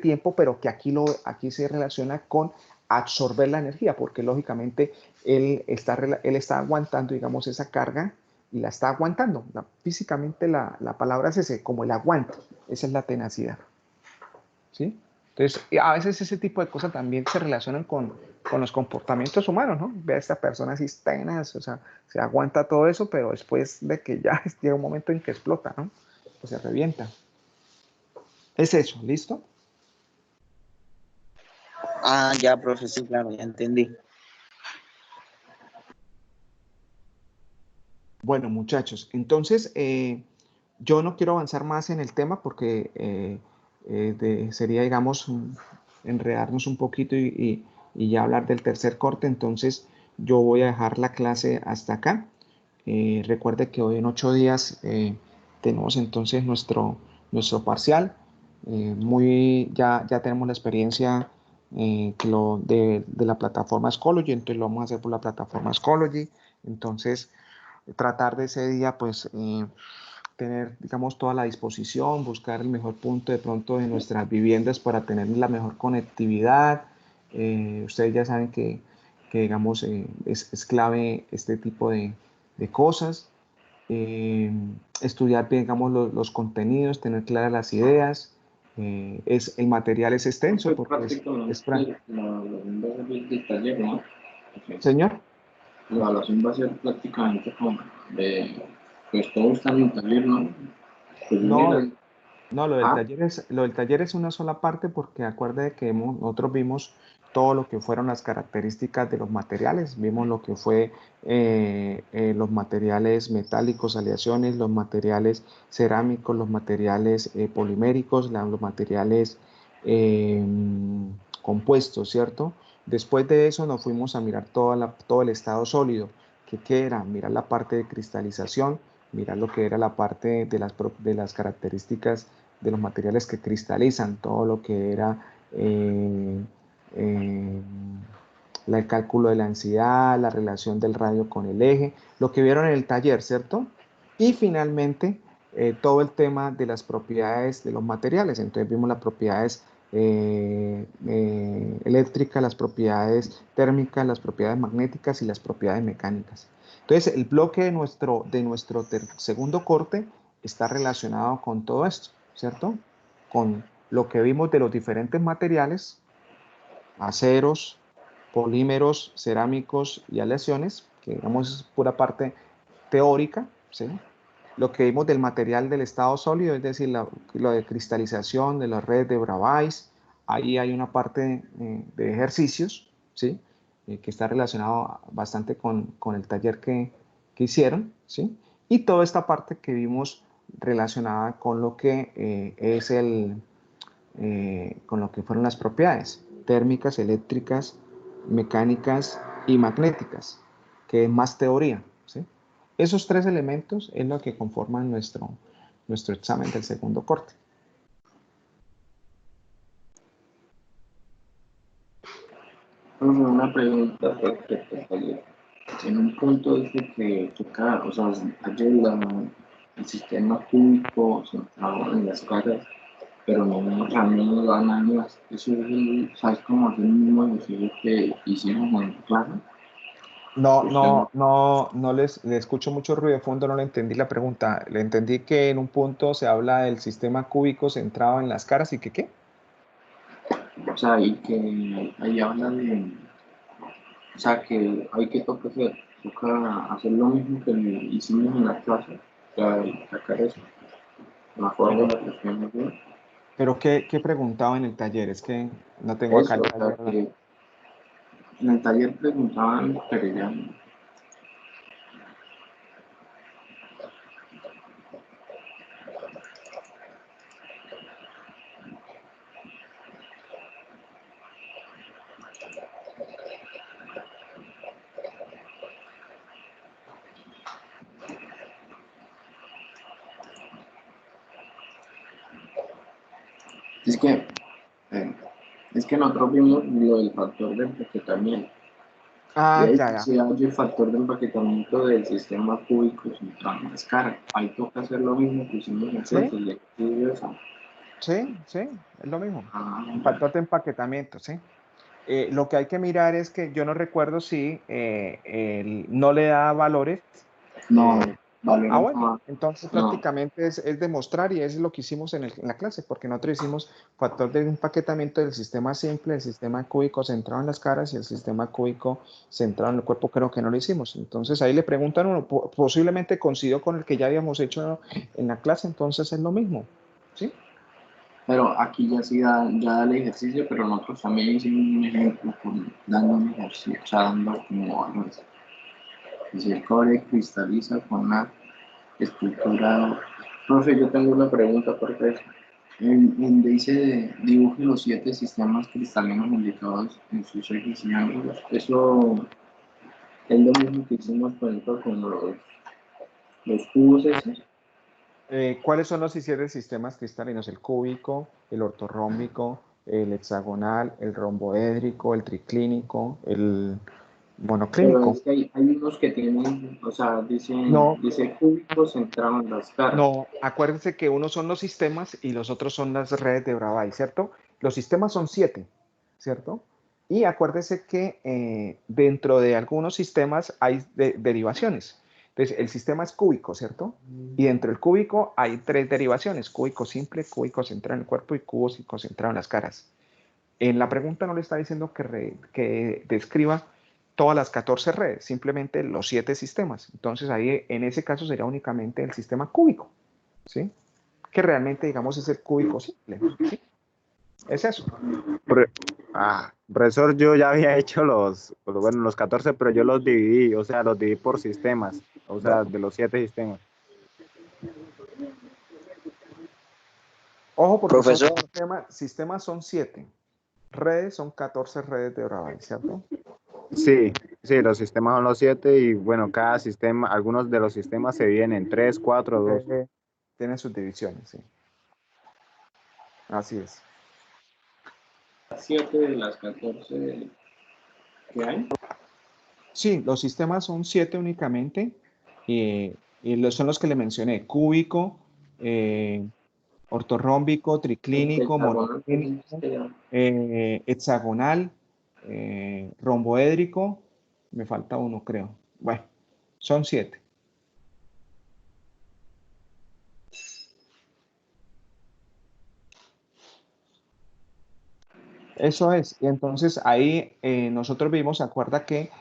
Speaker 2: tiempo, pero que aquí se relaciona con absorber la energía, porque lógicamente él está aguantando, digamos, esa carga y la está aguantando. Físicamente la palabra es ese, como el aguante, esa es la tenacidad. ¿Sí? Entonces, a veces ese tipo de cosas también se relacionan con los comportamientos humanos, ¿no? Ve a esta persona así tenaz, o sea, se aguanta todo eso, pero después de que ya llega un momento en que explota, ¿no? Pues se revienta. Es eso, ¿listo?
Speaker 3: Ah, ya, profe, sí, claro, ya entendí.
Speaker 2: Bueno, muchachos, entonces yo no quiero avanzar más en el tema porque sería, digamos, enredarnos un poquito y ya hablar del tercer corte, entonces yo voy a dejar la clase hasta acá. Recuerde que hoy en 8 días tenemos entonces nuestro parcial. Ya tenemos la experiencia de la plataforma Schoology, entonces lo vamos a hacer por la plataforma Schoology. Entonces, tratar de ese día, pues, tener, digamos, toda la disposición, buscar el mejor punto de pronto de nuestras viviendas para tener la mejor conectividad. Ustedes ya saben digamos, es clave este tipo de cosas. Estudiar, digamos, los contenidos, tener claras las ideas. El material es extenso porque
Speaker 7: del taller, ¿no? Ok.
Speaker 2: Señor.
Speaker 7: La evaluación va a ser prácticamente como de, pues todo está en el taller, ¿no? Pues
Speaker 2: No,
Speaker 7: mira,
Speaker 2: no, lo del taller es una sola parte porque acuerde que nosotros vimos todo lo que fueron las características de los materiales, vimos lo que fue los materiales metálicos, aleaciones, los materiales cerámicos, los materiales poliméricos, los materiales eh, compuestos, ¿cierto? Después de eso nos fuimos a mirar todo el estado sólido, que qué era, mirar la parte de cristalización, mirar lo que era la parte de las características de los materiales que cristalizan, todo lo que era eh, el cálculo de la densidad, la relación del radio con el eje, lo que vieron en el taller, ¿cierto? Y finalmente, todo el tema de las propiedades de los materiales. Entonces vimos las propiedades eléctricas, las propiedades térmicas, las propiedades magnéticas y las propiedades mecánicas. Entonces, el bloque de nuestro segundo corte está relacionado con todo esto, ¿cierto? Con lo que vimos de los diferentes materiales, aceros, polímeros, cerámicos y aleaciones, que digamos es pura parte teórica, ¿sí? Lo que vimos del material del estado sólido, es decir, lo de cristalización de la red de Bravais, ahí hay una parte de ejercicios, ¿sí? Que está relacionado bastante con el taller que hicieron, ¿sí? Y toda esta parte que vimos relacionada con lo que con lo que fueron las propiedades térmicas, eléctricas, mecánicas y magnéticas, que es más teoría, ¿sí? Esos tres elementos es lo que conforman nuestro examen del segundo corte.
Speaker 7: una pregunta respecto al taller. En un punto dice que toca, o sea, ayer el sistema cúbico centrado en las caras, pero no, o sea, no da nada más. Eso es, ¿sabes cómo hacer el mismo ejercicio que hicimos en clase?
Speaker 2: No,
Speaker 7: O sea,
Speaker 2: no, no, no le escucho mucho ruido de fondo, no le entendí la pregunta. Le entendí que en un punto se habla del sistema cúbico centrado en las caras y que qué.
Speaker 7: o sea, y que ahí habla de, o sea, que hay que toca hacer lo mismo que hicimos en la clase, o sea, sacar eso, la
Speaker 2: Pero,
Speaker 7: fórmula que tenemos bien.
Speaker 2: pero ¿qué preguntaba en el taller? Es que no tengo acá
Speaker 7: Eso,
Speaker 2: el
Speaker 7: o sea,
Speaker 2: taller.
Speaker 7: que en el taller preguntaban, pero ya, es que, eh, es que nosotros vimos lo del factor de empaquetamiento. Y
Speaker 2: Ah,
Speaker 7: ahí
Speaker 2: ya, ya.
Speaker 7: se halla el factor de empaquetamiento del sistema cúbico centrado en las caras. Ahí toca hacer lo mismo que hicimos en
Speaker 2: Sí,
Speaker 7: clase, el estudio eso.
Speaker 2: sí, sí, es lo mismo.
Speaker 7: Ah,
Speaker 2: El factor de empaquetamiento, sí. Lo que hay que mirar es que yo no recuerdo si no le da valores.
Speaker 7: no,
Speaker 2: eh,
Speaker 7: valores
Speaker 2: bueno,
Speaker 7: no,
Speaker 2: entonces
Speaker 7: no.
Speaker 2: prácticamente es demostrar y es lo que hicimos en la clase, porque nosotros hicimos factor de empaquetamiento del sistema simple, el sistema cúbico centrado en las caras y el sistema cúbico centrado en el cuerpo, creo que no lo hicimos. Entonces ahí le preguntan uno, posiblemente coincidió con el que ya habíamos hecho en la clase, entonces es lo mismo, ¿sí?
Speaker 7: Pero aquí ya sí ya da el ejercicio, pero nosotros también hicimos un ejemplo dando un ejercicio, o sea, dando como valores. Si el cobre cristaliza con una estructura. Profe, yo tengo una pregunta, profe. Donde dice dibuje los 7 sistemas cristalinos indicados en sus ejes y ángulos, eso es lo mismo que hicimos, por ejemplo, con los cubos esos.
Speaker 2: ¿Cuáles son los 17 sistemas cristalinos? El cúbico, el ortorrómbico, el hexagonal, el romboédrico, el triclínico,
Speaker 7: Pero
Speaker 2: monoclínico.
Speaker 7: es que hay unos que tienen, o sea,
Speaker 2: No,
Speaker 7: dice cúbico centrado en las caras.
Speaker 2: no, acuérdense que unos son los sistemas y los otros son las redes de Bravais, ¿cierto? Los sistemas son 7, ¿cierto? Y acuérdese que dentro de algunos sistemas hay derivaciones. Entonces, el sistema es cúbico, ¿cierto? Y dentro del cúbico hay 3 derivaciones: cúbico simple, cúbico centrado en el cuerpo y cúbico centrado en las caras. En la pregunta no le está diciendo que describa todas las 14 redes, simplemente los 7 sistemas. Entonces ahí en ese caso sería únicamente el sistema cúbico, ¿sí? Que realmente, digamos, es el cúbico simple, ¿sí? Es eso.
Speaker 6: Profesor, yo ya había hecho bueno, los 14, pero yo los dividí, o sea, los dividí por sistemas, o sea, de los 7 sistemas.
Speaker 2: Ojo, porque
Speaker 3: Profesor,
Speaker 2: sistemas son 7, redes son 14 redes de Bravais, ¿cierto?
Speaker 6: Sí, sí, los sistemas son los 7 y bueno, cada sistema, algunos de los sistemas se dividen en 3, 4, 2.
Speaker 2: Tienen sus divisiones, sí. Así es.
Speaker 7: 7 de las 14 que hay.
Speaker 2: Sí, los sistemas son 7 únicamente, son los que le mencioné: cúbico, ortorrómbico,
Speaker 7: El
Speaker 2: triclínico,
Speaker 7: hexagonal también
Speaker 2: monoclínico,
Speaker 7: se
Speaker 2: hexagonal, romboédrico. Me falta uno, creo. Bueno, son 7. Eso es. Y entonces ahí nosotros vimos, ¿se acuerda que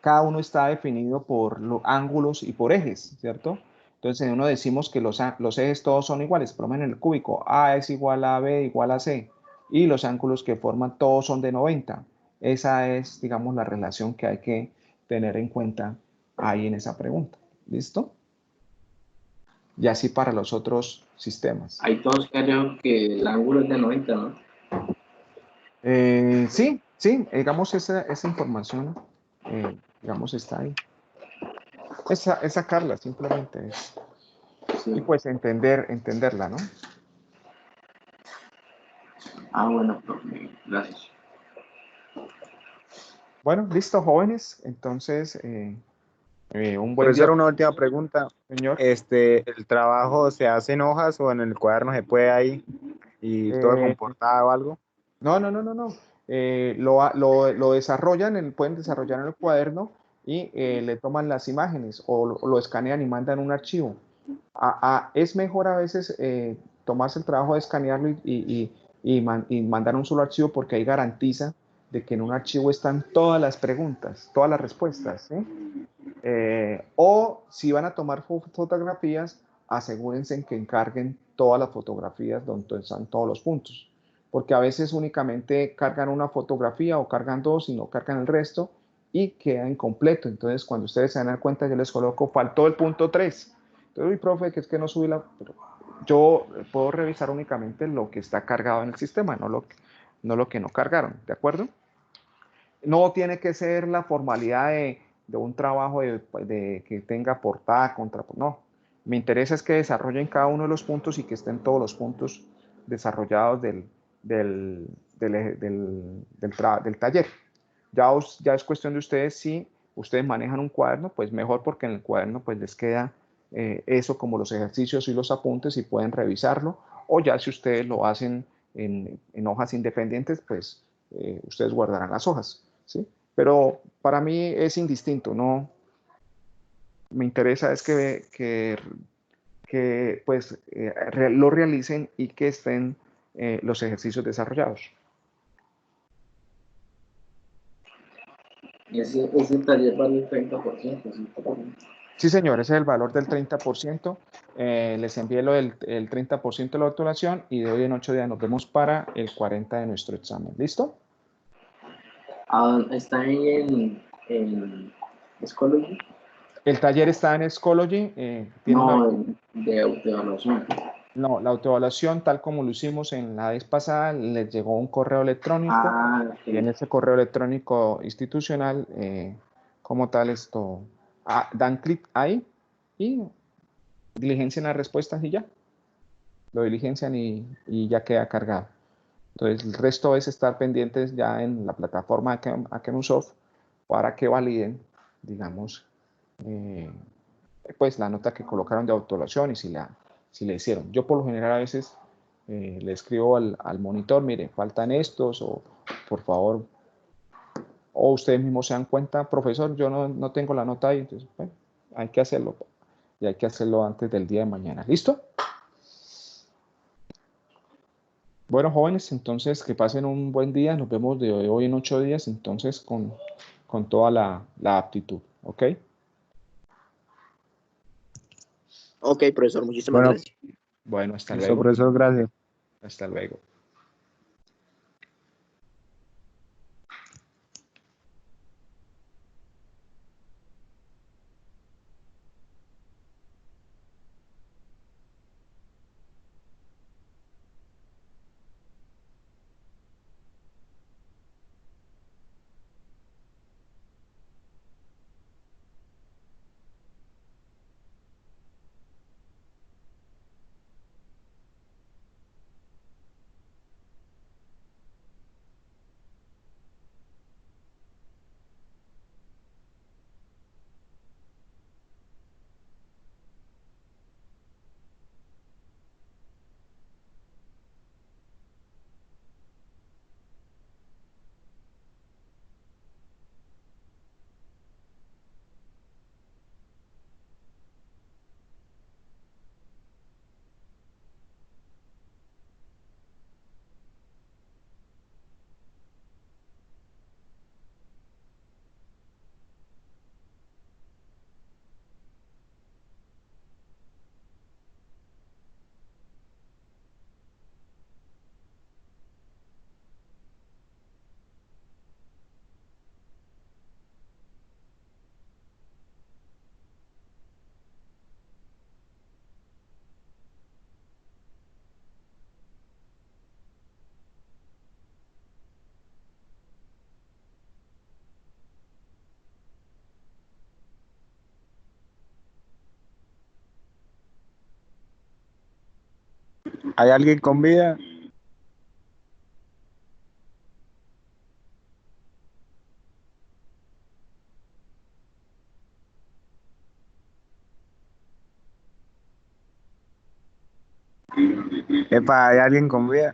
Speaker 2: cada uno está definido por los ángulos y por ejes, ¿cierto? Entonces en uno decimos que los ejes todos son iguales, por lo menos en el cúbico, A es igual a B igual a C, y los ángulos que forman todos son de 90. Esa es, digamos, la relación que hay que tener en cuenta ahí en esa pregunta. ¿Listo? Y así para los otros sistemas.
Speaker 7: Hay todos creo que el ángulo es de 90, ¿no?
Speaker 2: Sí, sí, digamos, esa información, digamos, está ahí. Es sacarla, simplemente es. Y
Speaker 7: Sí.
Speaker 2: pues entenderla, ¿no?
Speaker 7: Ah, bueno, profe, gracias.
Speaker 2: Bueno, listo, jóvenes. Entonces, un buen día,
Speaker 6: Profesor, una última pregunta.
Speaker 2: señor.
Speaker 6: ¿El trabajo se hace en hojas o en el cuaderno se puede ahí y todo con
Speaker 2: Eh,
Speaker 6: portada o algo?
Speaker 2: no, no, no, no, no. Lo desarrollan, pueden desarrollar en el cuaderno y le toman las imágenes o lo escanean y mandan un archivo. Es mejor a veces tomarse el trabajo de escanearlo y mandar un solo archivo, porque ahí garantiza de que en un archivo están todas las preguntas, todas las respuestas, ¿sí? O si van a tomar fotografías, asegúrense en que encarguen todas las fotografías donde están todos los puntos, porque a veces únicamente cargan una fotografía o cargan dos y no cargan el resto y queda incompleto. Entonces, cuando ustedes se dan cuenta, yo les coloco: faltó el punto 3. Entonces, uy, profe, que es que no subí la... Yo puedo revisar únicamente lo que está cargado en el sistema, no lo que no cargaron, ¿de acuerdo? No tiene que ser la formalidad de un trabajo que tenga portada, no. Me interesa es que desarrollen cada uno de los puntos y que estén todos los puntos desarrollados del taller. Ya es cuestión de ustedes. Si ustedes manejan un cuaderno, pues mejor, porque en el cuaderno pues les queda eso como los ejercicios y los apuntes y pueden revisarlo. O ya si ustedes lo hacen en hojas independientes, pues ustedes guardarán las hojas, ¿sí? Pero para mí es indistinto, no me interesa es que pues lo realicen y que estén los ejercicios desarrollados.
Speaker 7: Ese taller vale el 30%, ¿sí?
Speaker 2: Sí, señor, ese es el valor del 30%. Les envié el 30% de la titulación y de hoy en 8 días nos vemos para el 40% de nuestro examen. ¿Listo?
Speaker 7: Ah, está ahí en Schoology.
Speaker 2: El taller está en Schoology. Tiene una...
Speaker 7: No, de autoevaluación.
Speaker 2: No, la autoevaluación, tal como lo hicimos en la vez pasada, les llegó un correo electrónico
Speaker 7: Ah,
Speaker 2: y en
Speaker 7: ok.
Speaker 2: ese correo electrónico institucional, como tal, dan clic ahí y diligencian las respuestas y ya, lo diligencian y ya queda cargado. Entonces, el resto es estar pendientes ya en la plataforma Akemusoft para que validen, digamos, pues la nota que colocaron de autoevaluación y si le hicieron. Yo por lo general a veces le escribo al monitor, mire, faltan estos, o por favor, o ustedes mismos se dan cuenta, profesor, yo no tengo la nota ahí, entonces, bueno, hay que hacerlo, y hay que hacerlo antes del día de mañana. ¿Listo? Bueno, jóvenes, entonces que pasen un buen día, nos vemos de hoy en 8 días, entonces con toda la aptitud, ¿ok?
Speaker 3: Ok, profesor, muchísimas
Speaker 6: Bueno,
Speaker 3: gracias.
Speaker 2: Bueno, hasta
Speaker 6: listo,
Speaker 2: luego.
Speaker 6: profesor, gracias.
Speaker 2: Hasta luego.
Speaker 6: ¿Hay alguien con vida? Epa, ¿hay alguien con vida?